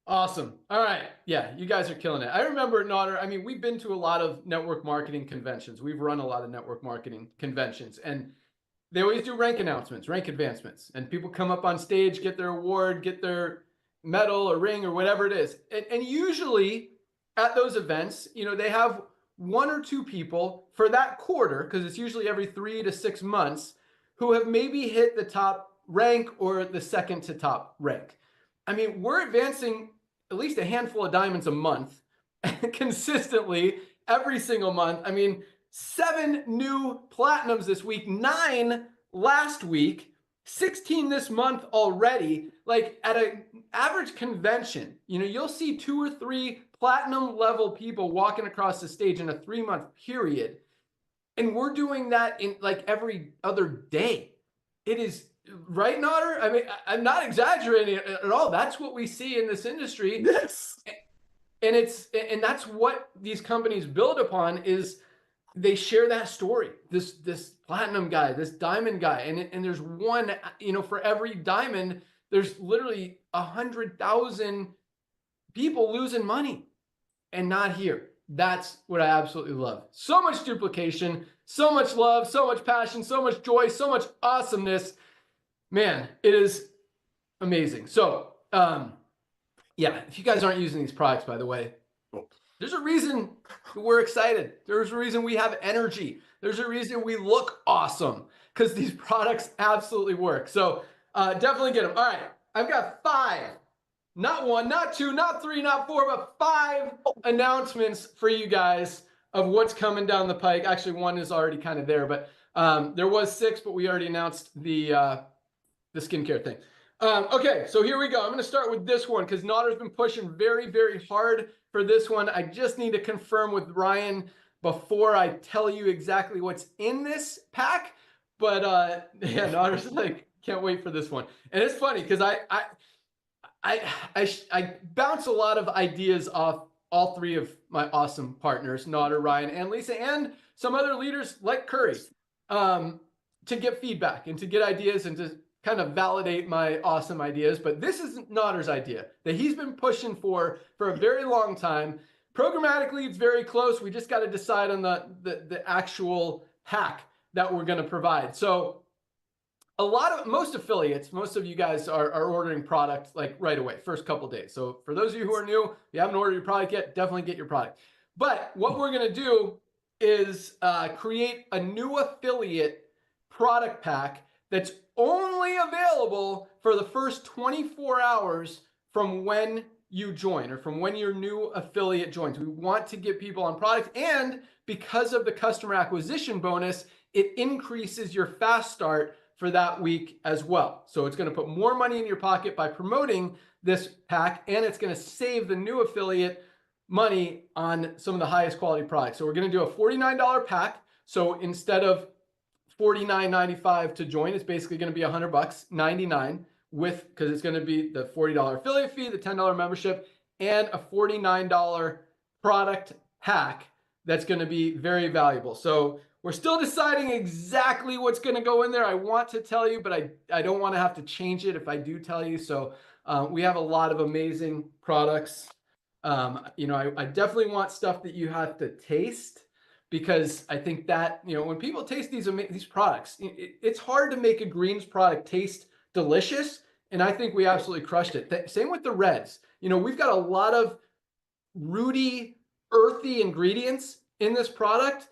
Awesome. All right. Yeah, you guys are killing it. I remember, Nader, I mean, we've been to a lot of network marketing conventions. We've run a lot of network marketing conventions, and they always do rank announcements, rank advancements, and people come up on stage, get their award, get their medal or ring or whatever it is. And usually at those events, you know, they have one or two people for that quarter, because it's usually every 3 to 6 months, who have maybe hit the top rank or the second to top rank. I mean, we're advancing at least a handful of diamonds a month consistently every single month. I mean, 7 new platinums this week, 9 last week, 16 this month already. Like at an average convention, you know, you'll see 2 or 3 platinum level people walking across the stage in a 3-month period. And we're doing that in like every other day. It is right, Nader? I mean, I'm not exaggerating at all. That's what we see in this industry. Yes. And that's what these companies build upon is they share that story. This platinum guy, this diamond guy, and there's one, you know, for every diamond, there's literally 100,000 people losing money and not here. That's what I absolutely love. So much duplication, so much love, so much passion, so much joy, so much awesomeness. Man, it is amazing. So, yeah, if you guys aren't using these products, by the way, there's a reason we're excited. There's a reason we have energy. There's a reason we look awesome because these products absolutely work. So definitely get them. All right, I've got 5, not 1, not 2, not 3, not 4, but 5 announcements for you guys of what's coming down the pike. Actually, 1 is already kind of there, but there was 6, but we already announced the skincare thing. Okay, so here we go. I'm going to start with this one because Nader's been pushing very, very hard for this one. I just need to confirm with Ryan before I tell you exactly what's in this pack. But yeah, Nader's like, can't wait for this one. And it's funny because I bounce a lot of ideas off all 3 of my awesome partners, Nader, Ryan, and Lisa, and some other leaders like Curry, to get feedback and to get ideas and to kind of validate my awesome ideas. But this is Nader's idea that he's been pushing for a very long time. Programmatically, it's very close. We just got to decide on the actual hack that we're going to provide. So most affiliates, most of you guys are ordering product like right away, first couple days. So for those of you who are new, if you haven't ordered your product yet, definitely get your product. But what we're going to do is create a new affiliate product pack that's only available for the first 24 hours from when you join or from when your new affiliate joins. We want to get people on product, and because of the customer acquisition bonus, it increases your fast start for that week as well. So it's going to put more money in your pocket by promoting this pack, and it's going to save the new affiliate money on some of the highest quality products. So we're going to do a $49 pack. So instead of $49.95 to join, it's basically going to be $100, $99 with, because it's going to be the $40 affiliate fee, the $10 membership, and a $49 product pack that's going to be very valuable. So we're still deciding exactly what's going to go in there. I want to tell you, but I don't want to have to change it if I do tell you. So we have a lot of amazing products. You know, I definitely want stuff that you have to taste, because I think that, you know, when people taste these products, it's hard to make a greens product taste delicious. And I think we absolutely crushed it. Same with the reds. You know, we've got a lot of rooty, earthy ingredients in this product,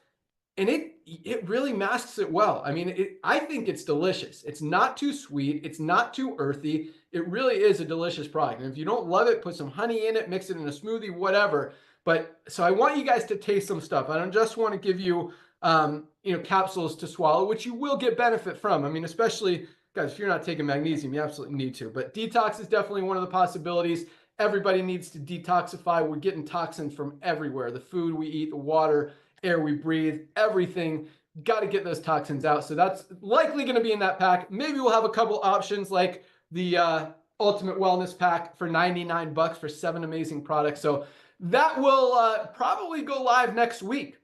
and it really masks it well. I mean, I think it's delicious. It's not too sweet. It's not too earthy. It really is a delicious product. And if you don't love it, put some honey in it, mix it in a smoothie, whatever. But so I want you guys to taste some stuff. I don't just want to give you, you know, capsules to swallow, which you will get benefit from. I mean, especially guys, if you're not taking magnesium, you absolutely need to. But detox is definitely one of the possibilities. Everybody needs to detoxify. We're getting toxins from everywhere. The food we eat, the water, air we breathe, everything. Got to get those toxins out. So that's likely going to be in that pack. Maybe we'll have a couple options like the Ultimate Wellness Pack for $99 for 7 amazing products. So that will probably go live next week.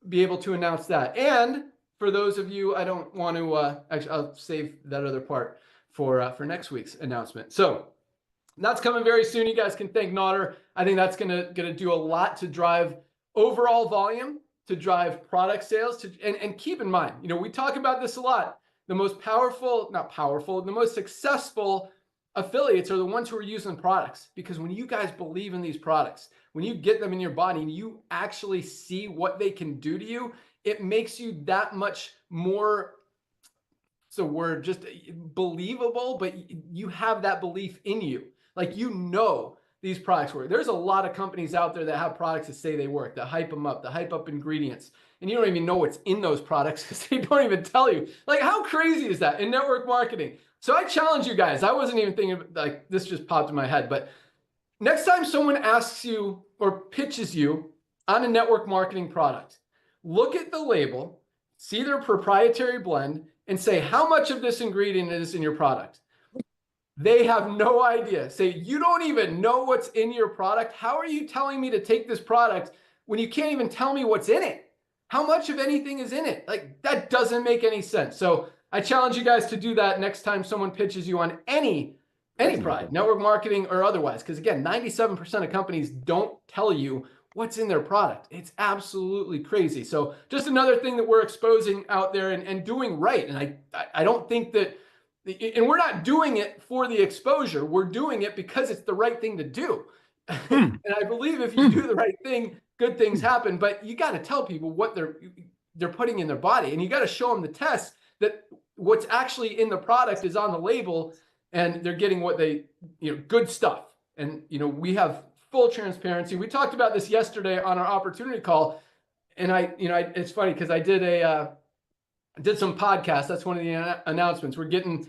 Be able to announce that. And for those of you, I don't want to, actually, I'll save that other part for next week's announcement. So that's coming very soon. You guys can thank Nodder. I think that's gonna do a lot to drive overall volume, to drive product sales. And keep in mind, you know, we talk about this a lot. The most powerful, not powerful, the most successful affiliates are the ones who are using products. Because when you guys believe in these products, when you get them in your body and you actually see what they can do to you, it makes you that much more, it's a word, just believable, but you have that belief in you. Like, you know, these products work. There's a lot of companies out there that have products that say they work, that hype them up, that hype up ingredients. And you don't even know what's in those products because they don't even tell you. Like, how crazy is that in network marketing? So I challenge you guys. I wasn't even thinking, like, this just popped in my head. But next time someone asks you or pitches you on a network marketing product, look at the label, see their proprietary blend, and say, how much of this ingredient is in your product? They have no idea. Say, you don't even know what's in your product. How are you telling me to take this product when you can't even tell me what's in it? How much of anything is in it? Like, that doesn't make any sense. So I challenge you guys to do that next time someone pitches you on any product, network marketing or otherwise. Because again, 97% of companies don't tell you what's in their product. It's absolutely crazy. So just another thing that we're exposing out there and doing right. And I don't think that, and we're not doing it for the exposure. We're doing it because it's the right thing to do. And I believe if you do the right thing, good things happen. But you got to tell people what they're putting in their body, and you got to show them the test that what's actually in the product is on the label, and they're getting what they, you know, good stuff. And, you know, we have full transparency. We talked about this yesterday on our opportunity call, and it's funny because I did some podcasts. That's one of the announcements. We're getting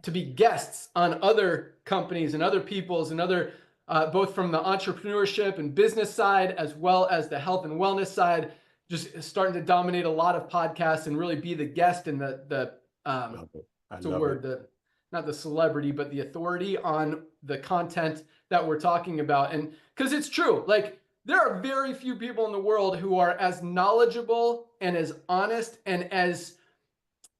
to be guests on other companies and other people's and other, both from the entrepreneurship and business side, as well as the health and wellness side, just starting to dominate a lot of podcasts and really be the guest and not the celebrity, but the authority on the content that we're talking about. And because it's true, like, there are very few people in the world who are as knowledgeable and as honest and as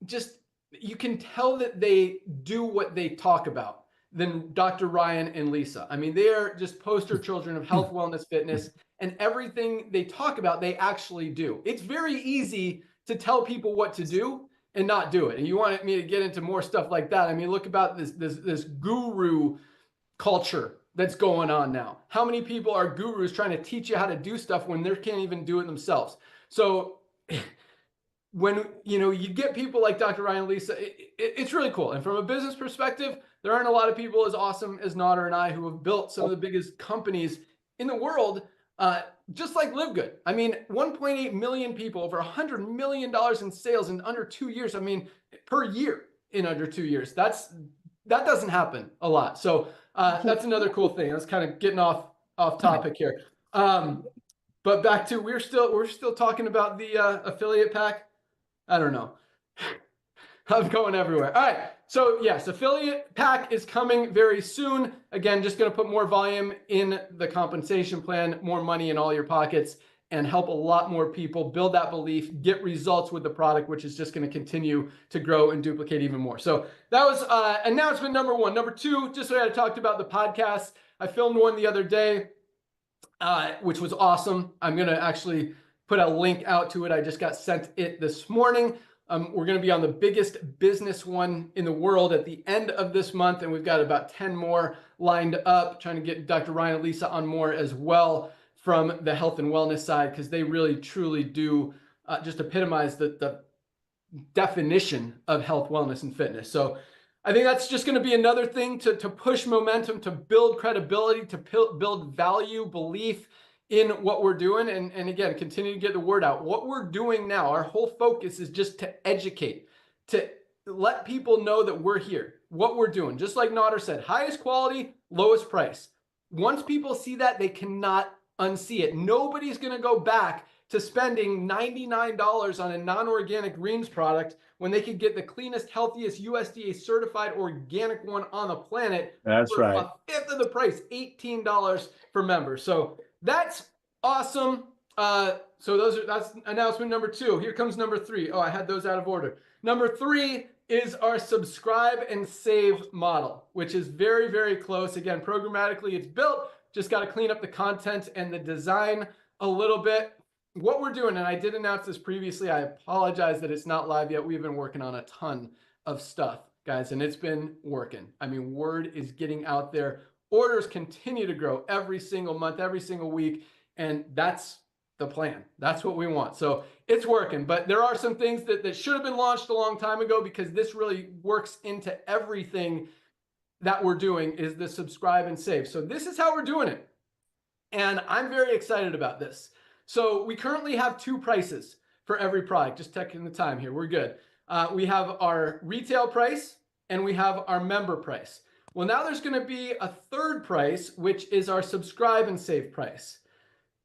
just, you can tell that they do what they talk about than Dr. Ryan and Lisa. I mean, they are just poster children of health, wellness, fitness, and everything they talk about, they actually do. It's very easy to tell people what to do and not do it. And you wanted me to get into more stuff like that. I mean, look about this guru culture that's going on now. How many people are gurus trying to teach you how to do stuff when they can't even do it themselves? So when, you know, you get people like Dr. Ryan and Lisa, it's really cool. And from a business perspective, there aren't a lot of people as awesome as Nodder and I who have built some of the biggest companies in the world, just like LiveGood. I mean, 1.8 million people, over $100 million in sales in under 2 years. I mean, per year. in under 2 years. That doesn't happen a lot. So that's another cool thing. I was kind of getting off topic here. But back to we're still talking about the affiliate pack. I don't know. I'm going everywhere. All right. So yes, affiliate pack is coming very soon. Again, just going to put more volume in the compensation plan, more money in all your pockets, and help a lot more people build that belief, get results with the product, which is just going to continue to grow and duplicate even more. So that was announcement number one. Number two, just like I talked about the podcast, I filmed one the other day, which was awesome. I'm going to actually put a link out to it. I just got sent it this morning. We're going to be on the biggest business one in the world at the end of this month, and we've got about 10 more lined up, trying to get Dr. Ryan and Lisa on more as well from the health and wellness side, because they really, truly do just epitomize the definition of health, wellness, and fitness. So I think that's just going to be another thing to push momentum, to build credibility, to build value, belief in what we're doing, and again, continue to get the word out. What we're doing now, our whole focus is just to educate, to let people know that we're here, what we're doing. Just like Nader said, highest quality, lowest price. Once people see that, they cannot unsee it. Nobody's going to go back to spending $99 on a non-organic greens product when they could get the cleanest, healthiest, USDA certified organic one on the planet. That's for right. a fifth of the price, $18 for members. So that's awesome. So that's announcement number two. Here comes number three. Oh, I had those out of order. Number three is our subscribe and save model, which is very, very close. Again, programmatically it's built. Just got to clean up the content and the design a little bit. What we're doing, and I did announce this previously, I apologize that it's not live yet. We've been working on a ton of stuff, guys, and it's been working. I mean, word is getting out there. Orders continue to grow every single month, every single week, and that's the plan. That's what we want. So it's working, but there are some things that should have been launched a long time ago, because this really works into everything that we're doing, is the subscribe and save. So this is how we're doing it, and I'm very excited about this. So we currently have two prices for every product. Just checking the time here. We're good. We have our retail price and we have our member price. Well, now there's going to be a third price, which is our subscribe and save price.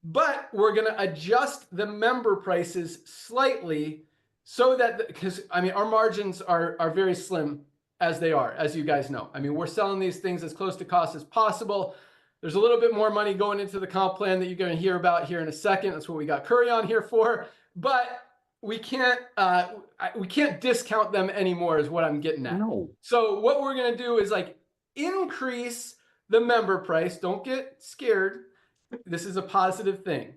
But we're going to adjust the member prices slightly so that, because I mean, our margins are very slim as they are, as you guys know. I mean, we're selling these things as close to cost as possible. There's a little bit more money going into the comp plan that you're going to hear about here in a second. That's what we got Curry on here for. But we can't discount them anymore, is what I'm getting at. No. So what we're going to do is like increase the member price. Don't get scared. This is a positive thing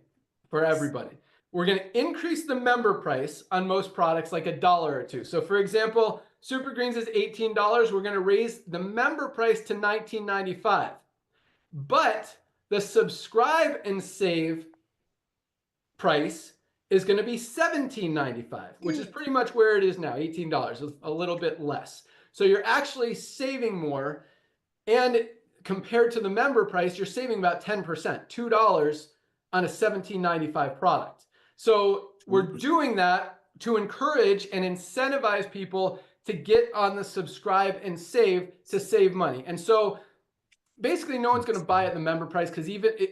for everybody. We're going to increase the member price on most products like $1 or $2. So for example, Super Greens is $18. We're going to raise the member price to $19.95. But the subscribe and save price is going to be $17.95, which is pretty much where it is now, $18, a little bit less. So you're actually saving more, and compared to the member price, you're saving about 10%, $2 on a $17.95 product. So we're doing that to encourage and incentivize people to get on the subscribe and save to save money. And so basically, no one's going to buy at the member price, because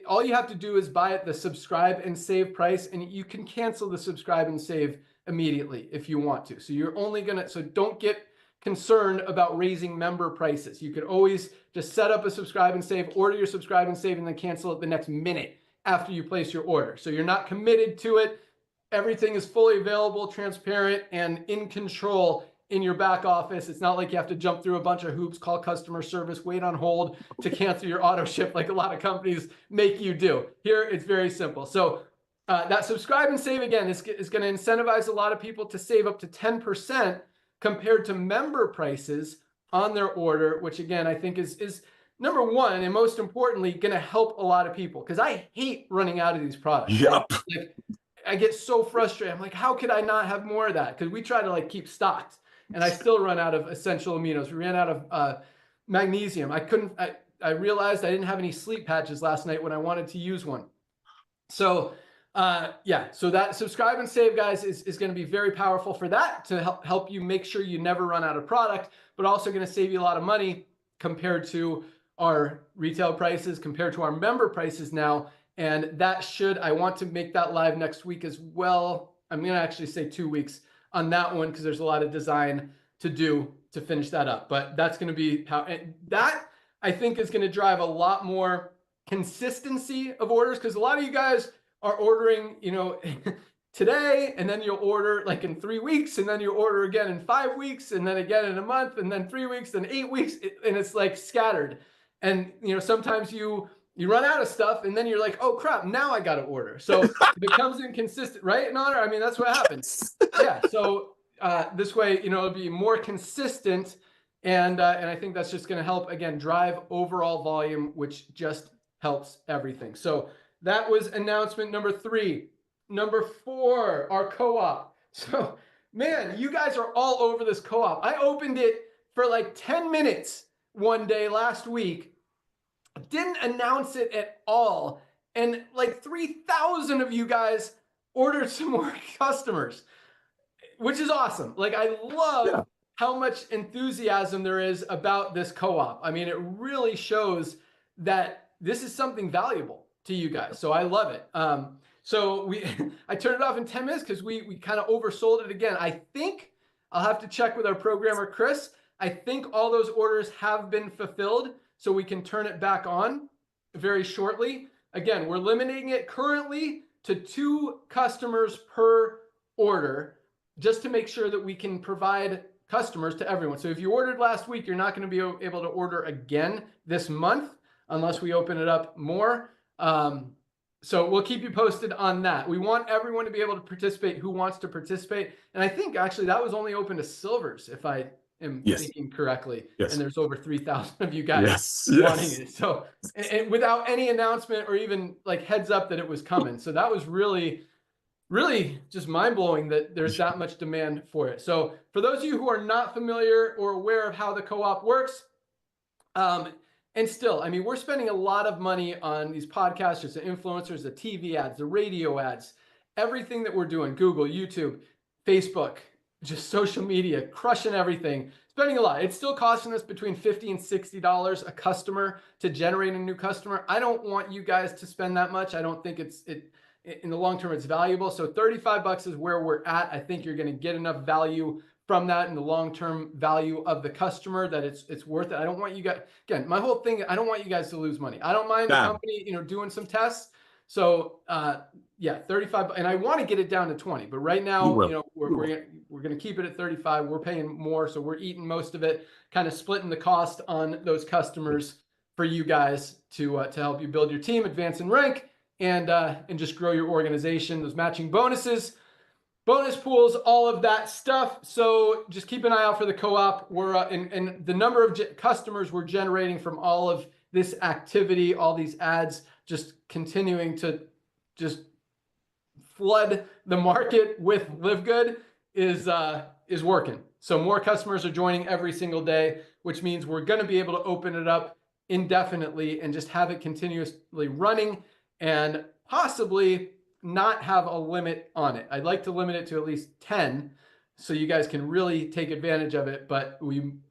all you have to do is buy at the subscribe and save price, and you can cancel the subscribe and save immediately if you want to. So you're only going to, so don't get concerned about raising member prices. You could always just set up a subscribe and save, order your subscribe and save, and then cancel it the next minute after you place your order. So you're not committed to it. Everything is fully available, transparent, and in control in your back office. It's not like you have to jump through a bunch of hoops, call customer service, wait on hold to cancel your auto ship like a lot of companies make you do. Here, it's very simple. So that subscribe and save, again, is going to incentivize a lot of people to save up to 10% compared to member prices on their order, which again, I think is number one, and most importantly, going to help a lot of people, because I hate running out of these products. Yep. Like, I get so frustrated. I'm like, how could I not have more of that? Because we try to like keep stocked, and I still run out of essential aminos. We ran out of magnesium. I realized I didn't have any sleep patches last night when I wanted to use one. So Yeah, so that subscribe and save, guys, is going to be very powerful for that, to help you make sure you never run out of product, but also going to save you a lot of money compared to our retail prices, compared to our member prices now. And that I want to make that live next week as well. I'm going to actually say 2 weeks on that one, because there's a lot of design to do to finish that up. But that's going to be that I think is going to drive a lot more consistency of orders, because a lot of you guys are ordering, today, and then you'll order like in 3 weeks, and then you order again in 5 weeks, and then again in a month, and then 3 weeks, then 8 weeks, and it's like scattered. And sometimes you run out of stuff, and then you're like, oh crap, now I got to order. So it becomes inconsistent, right, Nodder? I mean, that's what happens. Yeah. So this way, it'll be more consistent, and I think that's just going to help, again, drive overall volume, which just helps everything. So that was announcement number 3. Number 4, our co-op. So, man, you guys are all over this co-op. I opened it for like 10 minutes one day last week, didn't announce it at all, and like 3,000 of you guys ordered some more customers, which is awesome. Like, I love how much enthusiasm there is about this co-op. I mean, it really shows that this is something valuable to you guys. So I love it. So I turned it off in 10 minutes because we kind of oversold it again. I think I'll have to check with our programmer, Chris. I think all those orders have been fulfilled, so we can turn it back on very shortly. Again, we're limiting it currently to 2 customers per order, just to make sure that we can provide customers to everyone. So if you ordered last week, you're not going to be able to order again this month unless we open it up more. So we'll keep you posted on that. We want everyone to be able to participate who wants to participate. And I think actually that was only open to silvers, if I am thinking correctly. Yes. And there's over 3,000 of you guys wanting it. So, and without any announcement or even like heads up that it was coming. So that was really just mind-blowing that there's that much demand for it. So for those of you who are not familiar or aware of how the co-op works, and still, I mean, we're spending a lot of money on these podcasters, the influencers, the TV ads, the radio ads, everything that we're doing, Google, YouTube, Facebook, just social media, crushing everything, spending a lot. It's still costing us between $50 and $60 a customer to generate a new customer. I don't want you guys to spend that much. I don't think in the long term, it's valuable. So $35 is where we're at. I think you're going to get enough value from that and the long-term value of the customer that it's worth it. I don't want you guys, again, my whole thing, I don't want you guys to lose money. I don't mind the company, doing some tests. So yeah, 35, and I want to get it down to 20, but right now, we're going to keep it at 35. We're paying more, so we're eating most of it, kind of splitting the cost on those customers for you guys to help you build your team, advance in rank, and just grow your organization. Those matching bonuses, bonus pools, all of that stuff. So just keep an eye out for the co-op. We're and the number of customers we're generating from all of this activity, all these ads, just continuing to just flood the market with Live Good is working. So more customers are joining every single day, which means we're going to be able to open it up indefinitely and just have it continuously running and possibly not have a limit on it. I'd like to limit it to at least 10 so you guys can really take advantage of it, but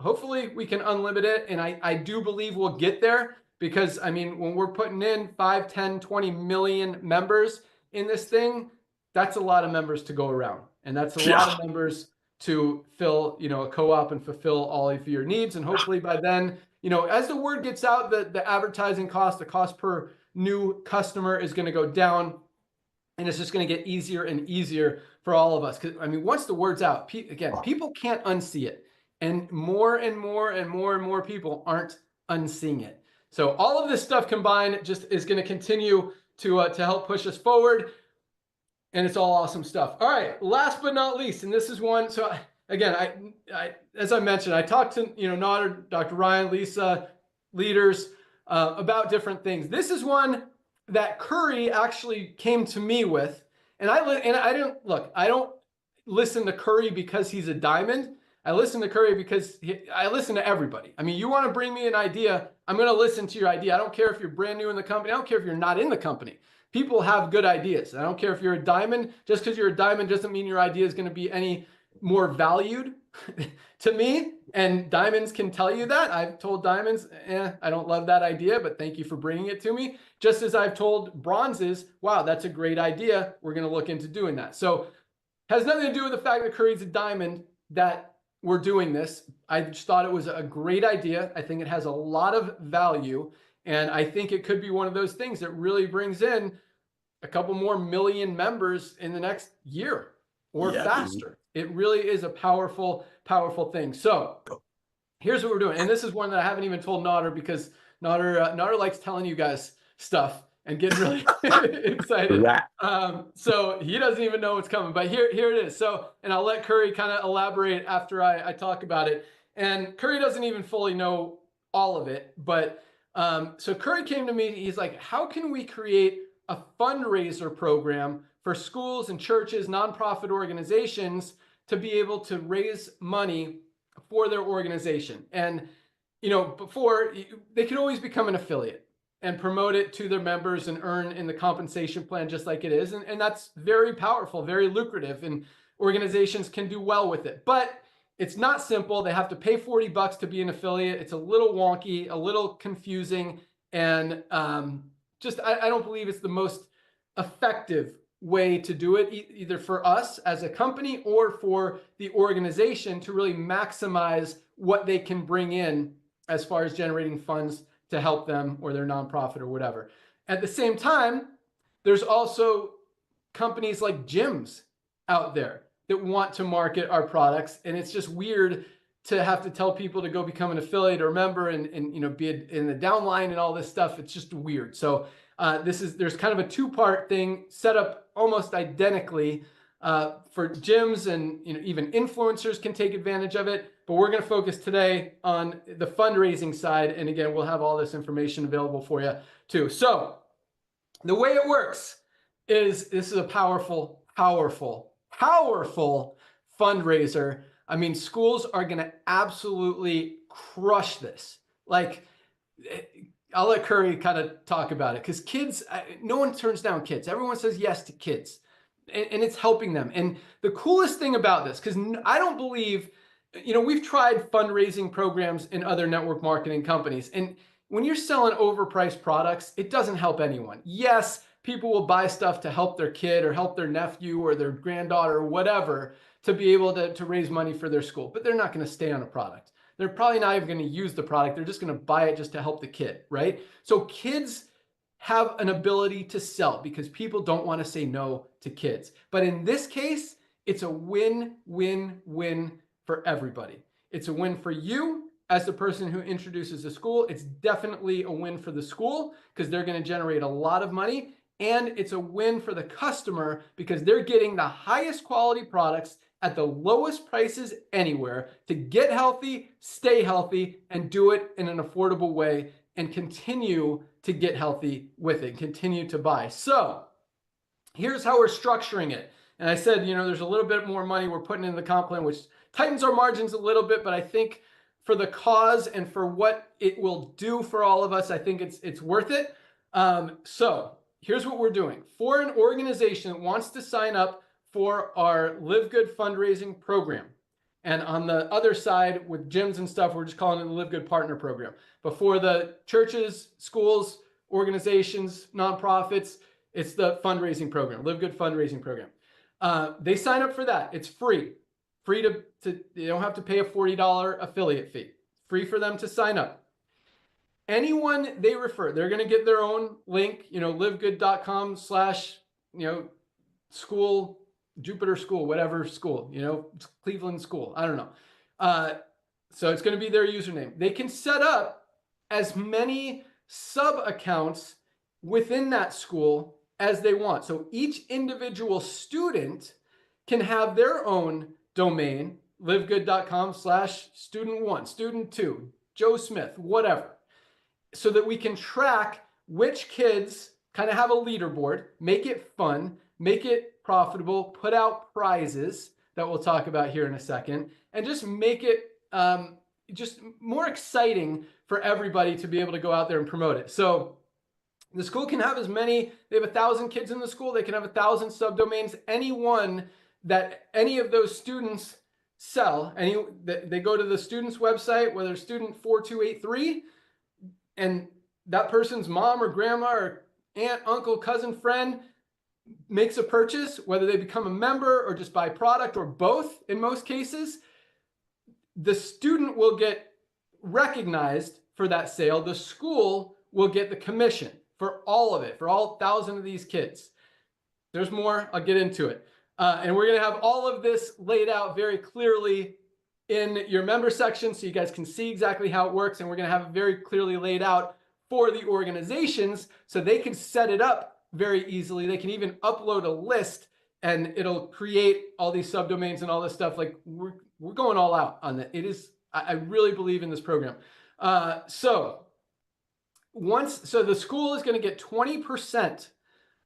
hopefully we can unlimit it. And I do believe we'll get there, because I mean, when we're putting in 5, 10, 20 million members in this thing, that's a lot of members to go around. And that's a lot of members to fill, a co-op and fulfill all of your needs. And hopefully by then, as the word gets out, the advertising cost, the cost per new customer is going to go down. And it's just going to get easier and easier for all of us. Because, I mean, once the word's out, people can't unsee it. And more and more and more and more people aren't unseeing it. So all of this stuff combined just is going to continue to help push us forward. And it's all awesome stuff. All right, last but not least, and this is one. So again, I as I mentioned, I talked to, Nodder, Dr. Ryan, Lisa, leaders about different things. This is one that Curry actually came to me with, and I don't listen to Curry because he's a diamond. I listen to Curry because I listen to everybody. I mean, you want to bring me an idea, I'm going to listen to your idea. I don't care if you're brand new in the company. I don't care if you're not in the company. people have good ideas. I don't care if you're a diamond, just because you're a diamond doesn't mean your idea is going to be any more valued to me. And diamonds can tell you that. I've told diamonds, I don't love that idea, but thank you for bringing it to me. Just as I've told bronzes, wow, that's a great idea. We're going to look into doing that. So has nothing to do with the fact that Curry's a diamond that we're doing this. I just thought it was a great idea. I think it has a lot of value. And I think it could be one of those things that really brings in a couple more million members in the next year or faster. It really is a powerful, powerful thing. So here's what we're doing. And this is one that I haven't even told Nodder, because Nodder likes telling you guys stuff and getting really excited. So he doesn't even know what's coming, but here it is. So, and I'll let Curry kind of elaborate after I talk about it. And Curry doesn't even fully know all of it, but so Curry came to me, he's like, how can we create a fundraiser program for schools and churches, nonprofit organizations, to be able to raise money for their organization? And, you know, before, they could always become an affiliate and promote it to their members and earn in the compensation plan just like it is. And that's very powerful, very lucrative, and organizations can do well with it. But it's not simple. They have to pay $40 to be an affiliate. It's a little wonky, a little confusing, and I don't believe it's the most effective way to do it, either for us as a company or for the organization to really maximize what they can bring in as far as generating funds to help them or their nonprofit or whatever. At the same time, there's also companies like gyms out there that want to market our products. And it's just weird to have to tell people to go become an affiliate or member and you know, be in the downline and all this stuff. It's just weird. So there's kind of a two-part thing set up almost identically for gyms, and you know, even influencers can take advantage of it. But we're going to focus today on the fundraising side. And again, we'll have all this information available for you too. So the way it works is this is a powerful, powerful, powerful fundraiser. I mean, schools are going to absolutely crush this. Like, I'll let Curry kind of talk about it, because kids, no one turns down kids. Everyone says yes to kids, and it's helping them. And the coolest thing about this, because I don't believe, you know, we've tried fundraising programs in other network marketing companies, and when you're selling overpriced products, it doesn't help anyone. Yes, people will buy stuff to help their kid or help their nephew or their granddaughter or whatever to be able to raise money for their school, but they're not going to stay on a product. They're probably not even going to use the product. They're just going to buy it just to help the kid, right? So kids have an ability to sell because people don't want to say no to kids. But in this case, it's a win-win-win for everybody. It's a win for you as the person who introduces the school. It's definitely a win for the school because they're going to generate a lot of money. And it's a win for the customer because they're getting the highest quality products at the lowest prices anywhere to get healthy, stay healthy, and do it in an affordable way and continue to get healthy with it, continue to buy. So here's how we're structuring it. And I said, you know, there's a little bit more money we're putting in the comp plan, which tightens our margins a little bit, but I think for the cause and for what it will do for all of us, I think it's worth it. So here's what we're doing. For an organization that wants to sign up for our Live Good fundraising program, and on the other side with gyms and stuff, we're just calling it the Live Good Partner Program. But for the churches, schools, organizations, nonprofits, it's the fundraising program, Live Good fundraising program. They sign up for that. It's free to they don't have to pay a $40 affiliate fee. Free for them to sign up. Anyone they refer, they're going to get their own link, you know, livegood.com/ school, Jupiter school, whatever school, you know, Cleveland school. I don't know. So it's going to be their username. They can set up as many sub accounts within that school as they want. So each individual student can have their own domain, livegood.com/ student1, student2, Joe Smith, whatever, so that we can track which kids, kind of have a leaderboard, make it fun, make it profitable, put out prizes that we'll talk about here in a second, and just make it just more exciting for everybody to be able to go out there and promote it. So The school can have as many, they have 1,000 kids in the school, they can have 1,000 subdomains. Any one that any of those students sell, they go to the student's website, whether student 4283, and that person's mom or grandma or aunt, uncle, cousin, friend makes a purchase, whether they become a member or just buy product or both in most cases, the student will get recognized for that sale. The school will get the commission for all of it, for all 1,000 of these kids. There's more, I'll get into it. And we're gonna have all of this laid out very clearly in your member section so you guys can see exactly how it works. And we're gonna have it very clearly laid out for the organizations so they can set it up very easily. They can even upload a list and it'll create all these subdomains and all this stuff. Like we're going all out on that. It is, I really believe in this program. So the school is going to get 20%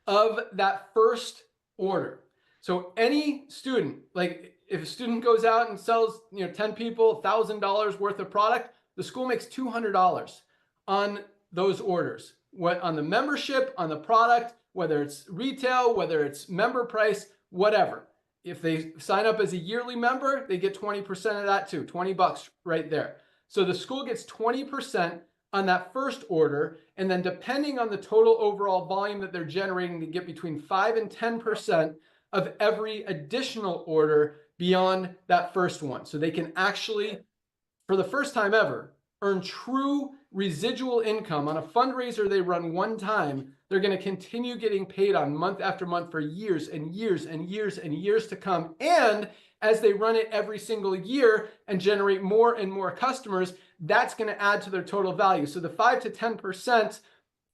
of that first order. So any student, like if a student goes out and sells, 10 people, $1,000 worth of product, the school makes $200 on those orders. What on the membership, on the product, whether it's retail, whether it's member price, whatever. If they sign up as a yearly member, they get 20% of that too, $20 right there. So the school gets 20% on that first order, and then depending on the total overall volume that they're generating, they get between 5 and 10% of every additional order beyond that first one. So they can actually, for the first time ever, earn true residual income on a fundraiser they run one time. They're going to continue getting paid on month after month for years and years and years and years to come. And as they run it every single year and generate more and more customers, that's going to add to their total value. So the 5 to 10%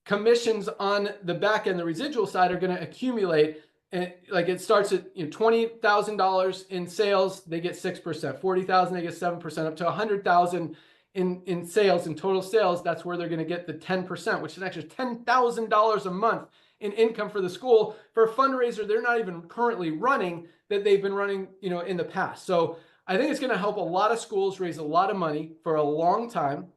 commissions on the back end, the residual side, are going to accumulate. And like it starts at $20,000 in sales, they get 6%. 40,000, they get 7%. Up to 100,000 in sales, in total sales, that's where they're going to get the 10%, which is actually $10,000 a month in income for the school for a fundraiser they're not even currently running, that they've been running, in the past. So I think it's going to help a lot of schools raise a lot of money for a long time.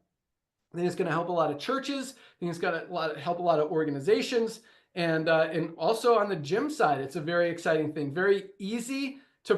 I think it's going to help a lot of churches. I think it's going to help a lot of organizations. And also on the gym side, it's a very exciting thing. Very easy to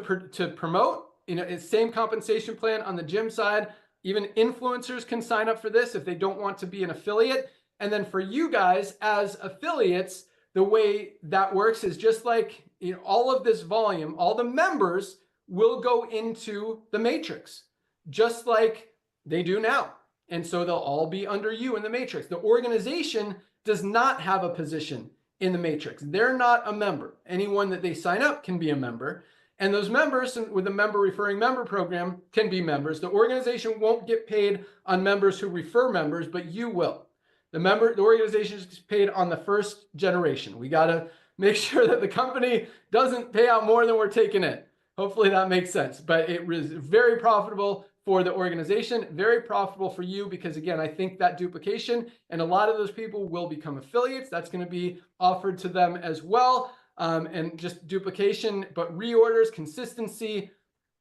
promote. It's same compensation plan on the gym side. Even influencers can sign up for this if they don't want to be an affiliate. And then for you guys as affiliates, the way that works is just like all of this volume, all the members will go into the matrix, just like they do now. And so they'll all be under you in the matrix. The organization does not have a position in the matrix. They're not a member. Anyone that they sign up can be a member. And those members with the member referring member program can be members. The organization won't get paid on members who refer members, but you will. The organization is paid on the first generation. We got to make sure that the company doesn't pay out more than we're taking in. Hopefully that makes sense. But it was very profitable for the organization, very profitable for you, because again, I think that duplication and a lot of those people will become affiliates. That's going to be offered to them as well. And just duplication, but reorders, consistency,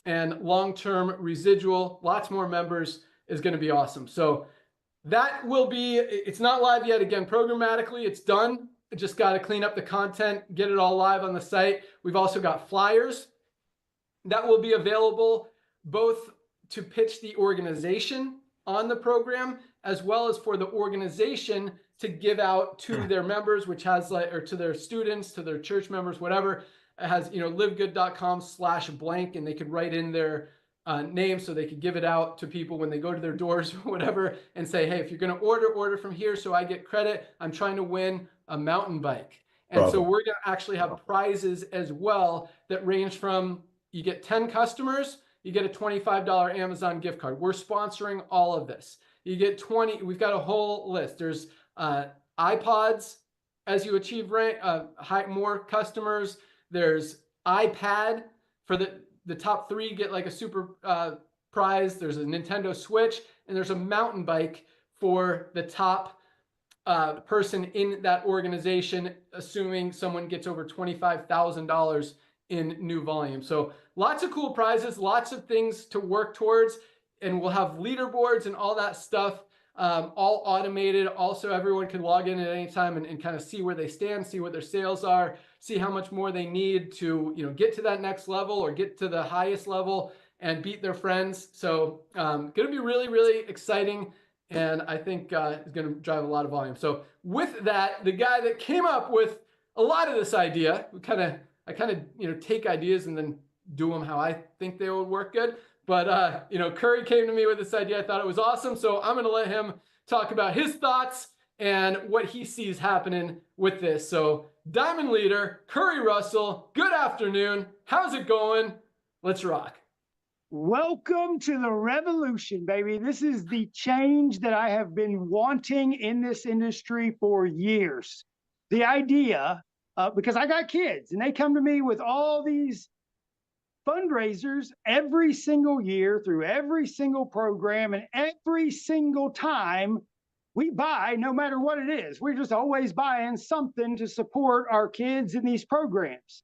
and long-term residual, lots more members is going to be awesome. So that will be, it's not live yet. Again, programmatically, it's done. Just got to clean up the content, get it all live on the site. We've also got flyers that will be available both to pitch the organization on the program, as well as for the organization to give out to their members, which has or to their students, to their church members, whatever. It has, livegood.com/blank, and they could write in their name so they could give it out to people when they go to their doors or whatever, and say, hey, if you're going to order from here so I get credit. I'm trying to win a mountain bike. And so we're going to actually have prizes as well that range from, you get 10 customers, you get a $25 Amazon gift card. We're sponsoring all of this. You get 20, we've got a whole list. There's iPods as you achieve more customers. There's iPad for the top 3 get like a super prize. There's a Nintendo Switch, and there's a mountain bike for the top person in that organization, assuming someone gets over $25,000 in new volume. So lots of cool prizes, lots of things to work towards, and we'll have leaderboards and all that stuff all automated. Also, everyone can log in at any time and kind of see where they stand, see what their sales are, see how much more they need to, get to that next level or get to the highest level and beat their friends. So going to be really, really exciting. And I think it's going to drive a lot of volume. So with that, the guy that came up with a lot of this idea, I kind of, take ideas and then do them how I think they would work good. But, Curry came to me with this idea. I thought it was awesome. So I'm going to let him talk about his thoughts and what he sees happening with this. So Diamond Leader, Curry Russell, good afternoon. How's it going? Let's rock. Welcome to the revolution, baby. This is the change that I have been wanting in this industry for years. The idea, because I got kids and they come to me with all these fundraisers every single year through every single program, and every single time we buy, no matter what it is, we're just always buying something to support our kids in these programs.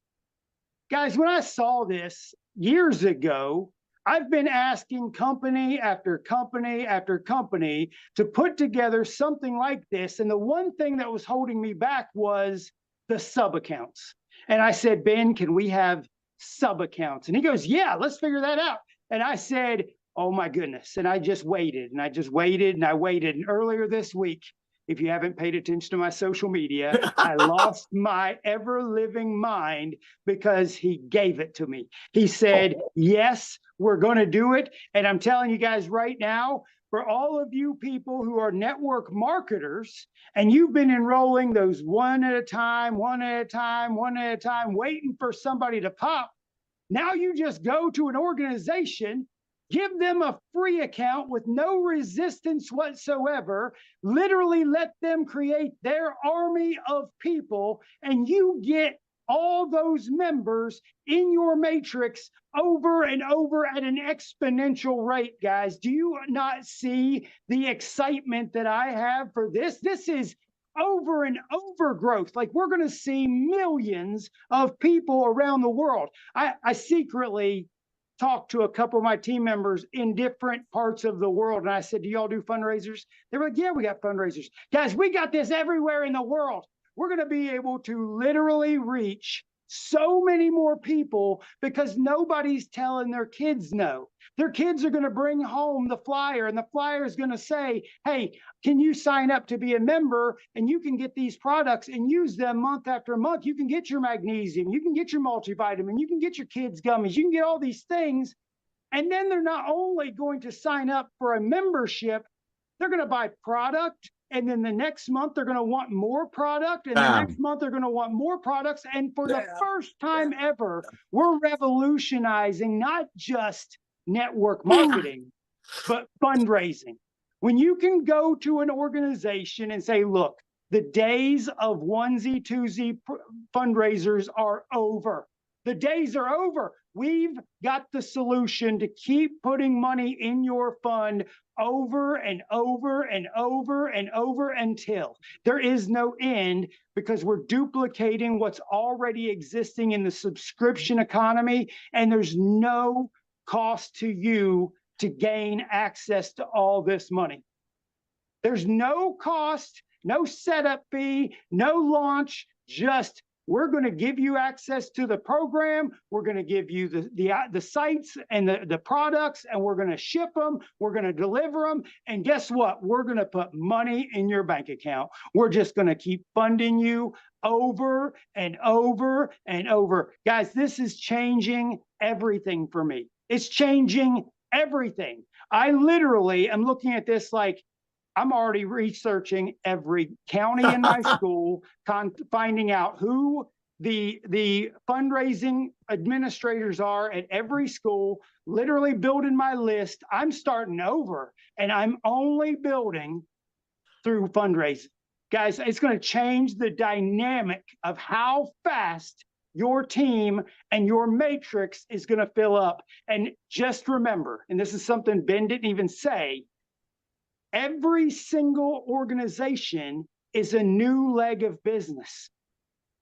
Guys, when I saw this years ago, I've been asking company after company after company to put together something like this. And the one thing that was holding me back was the sub accounts. And I said, Ben, can we have sub accounts? And he goes, yeah, let's figure that out. And I said, oh my goodness. And I just waited and I just waited and I waited. And earlier this week, if you haven't paid attention to my social media, I lost my ever living mind because he gave it to me. He said, yes, we're going to do it. And I'm telling you guys right now, for all of you people who are network marketers and you've been enrolling those one at a time, waiting for somebody to pop, now you just go to an organization, give them a free account with no resistance whatsoever, literally let them create their army of people, and you get all those members in your matrix over and over at an exponential rate, guys. Do you not see the excitement that I have for this? This is over and over growth. Like, we're going to see millions of people around the world. I secretly talked to a couple of my team members in different parts of the world. And I said, do y'all do fundraisers? They were like, yeah, we got fundraisers. Guys, we got this everywhere in the world. We're going to be able to literally reach so many more people because nobody's telling their kids no. Their kids are going to bring home the flyer, and the flyer is going to say, hey, can you sign up to be a member and you can get these products and use them month after month. You can get your magnesium, you can get your multivitamin, you can get your kids gummies, you can get all these things. And then they're not only going to sign up for a membership, they're going to buy product. And then the next month, they're going to want more product. And the next month, they're going to want more products. And for the first time ever, we're revolutionizing not just network marketing, but fundraising. When you can go to an organization and say, look, the days of onesie, twosie fundraisers are over. The days are over. We've got the solution to keep putting money in your fund over and over and over and over until there is no end, because we're duplicating what's already existing in the subscription economy, and there's no cost to you to gain access to all this money. There's no cost, no setup fee, no launch, just we're going to give you access to the program. We're going to give you the sites and the products, and we're going to ship them. We're going to deliver them. And guess what? We're going to put money in your bank account. We're just going to keep funding you over and over and over. Guys, this is changing everything for me. It's changing everything. I literally am looking at this like, I'm already researching every county in my school, finding out who the fundraising administrators are at every school, literally building my list. I'm starting over, and I'm only building through fundraising. Guys, it's going to change the dynamic of how fast your team and your matrix is going to fill up. And just remember, and this is something Ben didn't even say, every single organization is a new leg of business.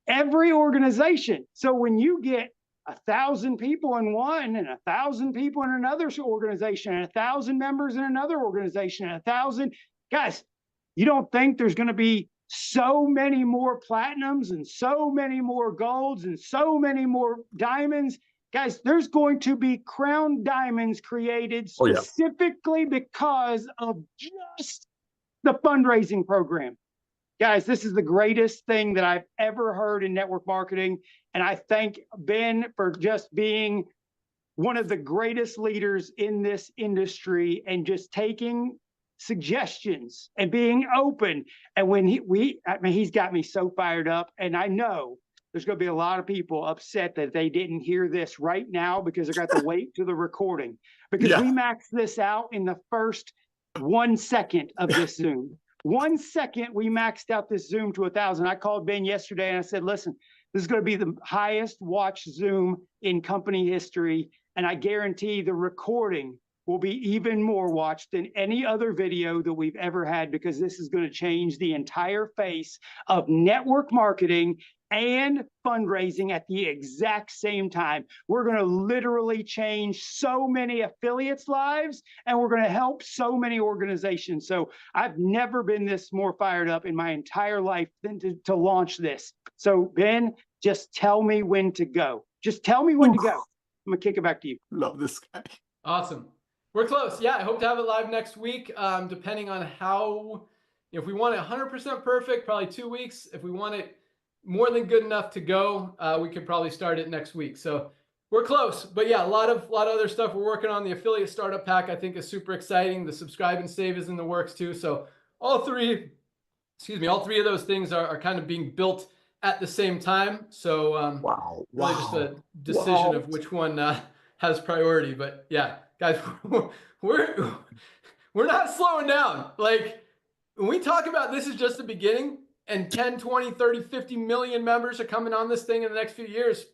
Every organization. So when you get 1,000 people in one and 1,000 people in another organization and 1,000 members in another organization and 1,000, Guys, you don't think there's going to be so many more platinums and so many more golds and so many more diamonds? Guys, there's going to be crown diamonds created specifically because of just the fundraising program. Guys, this is the greatest thing that I've ever heard in network marketing. And I thank Ben for just being one of the greatest leaders in this industry and just taking suggestions and being open. And when he's got me so fired up. And I know there's going to be a lot of people upset that they didn't hear this right now because they're going to have to wait to the recording, because we maxed this out in the first 1 second of this Zoom. 1 second, we maxed out this Zoom to 1,000. I called Ben yesterday and I said, listen, this is going to be the highest watched Zoom in company history. And I guarantee the recording will be even more watched than any other video that we've ever had, because this is going to change the entire face of network marketing and fundraising at the exact same time. We're going to literally change so many affiliates' lives, and we're going to help so many organizations. So I've never been this more fired up in my entire life than to launch this. So Ben, just tell me when to go. Just tell me when to go. I'm going to kick it back to you. Love this guy. Awesome. We're close. Yeah, I hope to have it live next week, depending on how, if we want it 100% perfect, probably 2 weeks. If we want it more than good enough to go, we could probably start it next week. So we're close. But yeah, a lot of other stuff we're working on. The affiliate startup pack, I think, is super exciting. The subscribe and save is in the works too. So all three of those things are kind of being built at the same time. So really just a decision of which one has priority. But yeah, guys, we're not slowing down. Like, when we talk about this is just the beginning, and 10, 20, 30, 50 million members are coming on this thing in the next few years,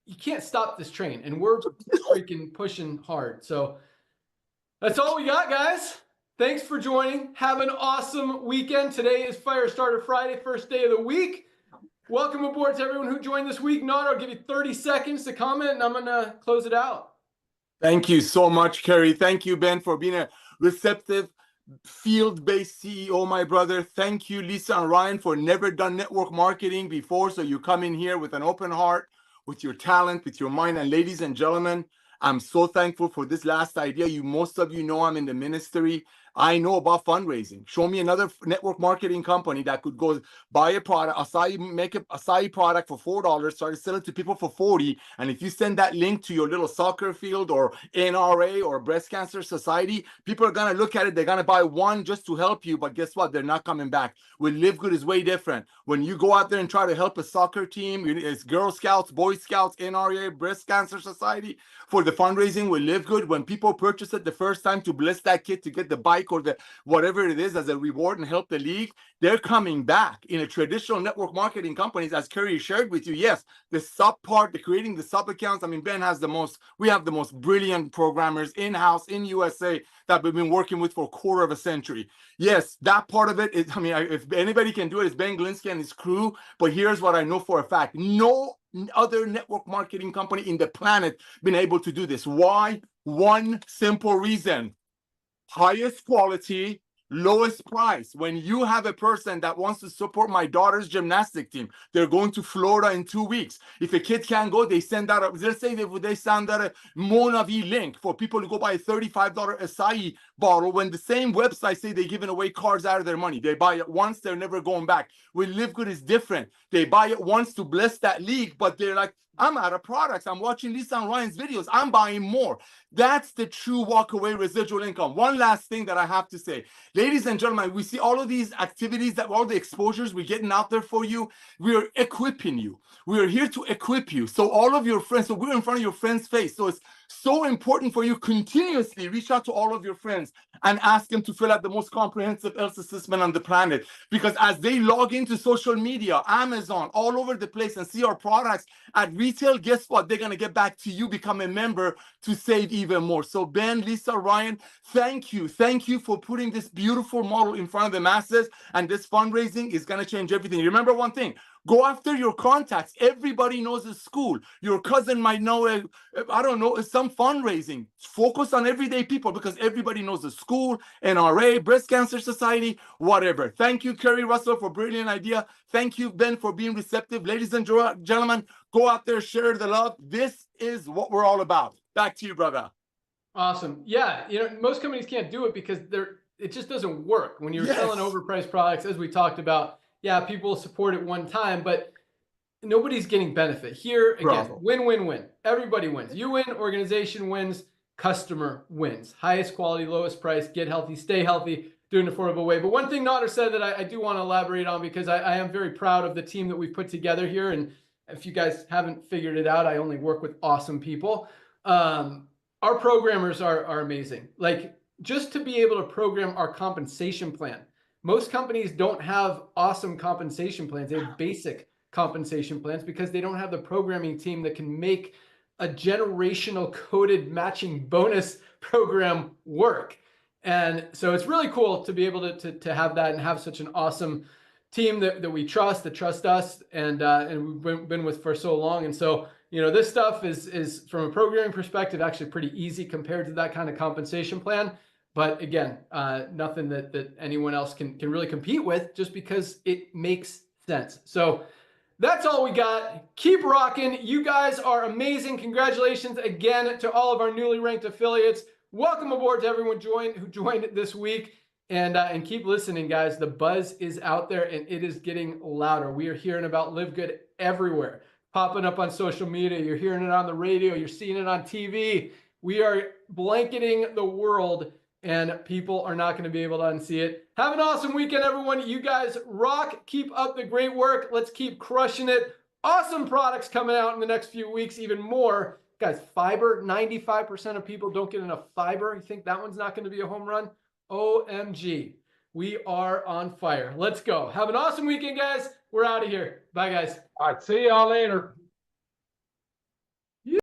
you can't stop this train. And we're freaking pushing hard. So that's all we got, guys. Thanks for joining. Have an awesome weekend. Today is Firestarter Friday, first day of the week. Welcome aboard to everyone who joined this week. Not, I'll give you 30 seconds to comment, and I'm going to close it out. Thank you so much, Kerry. Thank you, Ben, for being a receptive, field-based CEO, my brother. Thank you, Lisa and Ryan, for never done network marketing before. So you come in here with an open heart, with your talent, with your mind. And ladies and gentlemen, I'm so thankful for this last idea. Most of you know I'm in the ministry. I know about fundraising. Show me another network marketing company that could go buy a product, make a acai product for $4, start to sell it to people for $40. And if you send that link to your little soccer field or NRA or Breast Cancer Society, people are going to look at it. They're going to buy one just to help you. But guess what? They're not coming back. With Live Good is way different. When you go out there and try to help a soccer team, it's Girl Scouts, Boy Scouts, NRA, Breast Cancer Society, for the fundraising with Live Good, when people purchase it the first time to bless that kid to get the bike or the whatever it is as a reward and help the league, they're coming back. In a traditional network marketing companies, as Kerry shared with you, yes, the sub part, the creating the sub accounts. I mean, Ben has we have the most brilliant programmers in-house in USA that we've been working with for a quarter of a century. Yes, that part of it is, I mean, if anybody can do it, it's Ben Glinsky and his crew. But here's what I know for a fact. No other network marketing company in the planet been able to do this. Why? One simple reason: highest quality, lowest price. When you have a person that wants to support my daughter's gymnastic team, they're going to Florida in 2 weeks. If a kid can't go, they send out let's say they send out a Monavi link for people to go buy a $35 acai bottle, when the same website say they're giving away cards out of their money. They buy it once, they're never going back. With Live Good is different. They buy it once to bless that league, but they're like, I'm out of products. I'm watching Lisa and Ryan's videos. I'm buying more. That's the true walkaway residual income. One last thing that I have to say. Ladies and gentlemen, we see all of these activities, all the exposures we're getting out there for you. We are equipping you. We are here to equip you. So all of your friends, so we're in front of your friend's face. So it's so important for you continuously reach out to all of your friends and ask them to fill out the most comprehensive health assessment on the planet. Because as they log into social media, Amazon, all over the place, and see our products at retail, guess what? They're going to get back to you, become a member to save even more. So Ben, Lisa, Ryan, thank you. Thank you for putting this beautiful model in front of the masses. And this fundraising is going to change everything. Remember one thing: Go after your contacts. Everybody knows a school. Your cousin might know, I don't know, some fundraising. Focus on everyday people because everybody knows the school, NRA, Breast Cancer Society, whatever. Thank you, Kerry Russell, for a brilliant idea. Thank you, Ben, for being receptive. Ladies and gentlemen, go out there, share the love. This is what we're all about. Back to you, brother. Awesome. Yeah, most companies can't do it because it just doesn't work. When you're selling overpriced products, as we talked about, yeah, people support it one time, but nobody's getting benefit. Here, again, win, win, win. Everybody wins. You win, organization wins, customer wins. Highest quality, lowest price, get healthy, stay healthy, do it in an affordable way. But one thing Nader said that I do want to elaborate on, because I am very proud of the team that we've put together here. And if you guys haven't figured it out, I only work with awesome people. Our programmers are amazing. Like, just to be able to program our compensation plan. Most companies don't have awesome compensation plans. They have basic compensation plans because they don't have the programming team that can make a generational coded matching bonus program work. And so it's really cool to be able to have that and have such an awesome team that we trust, that trust us, and we've been with for so long. And so, this stuff is from a programming perspective, actually pretty easy compared to that kind of compensation plan. But again, nothing that anyone else can really compete with, just because it makes sense. So that's all we got. Keep rocking. You guys are amazing. Congratulations again to all of our newly ranked affiliates. Welcome aboard to everyone who joined this week. And keep listening, guys. The buzz is out there and it is getting louder. We are hearing about Live Good everywhere, popping up on social media. You're hearing it on the radio. You're seeing it on TV. We are blanketing the world, and people are not going to be able to unsee it. Have an awesome weekend, everyone. You guys rock. Keep up the great work. Let's keep crushing it. Awesome products coming out in the next few weeks, even more. Guys, fiber, 95% of people don't get enough fiber. You think that one's not going to be a home run? OMG. We are on fire. Let's go. Have an awesome weekend, guys. We're out of here. Bye, guys. All right. See y'all later.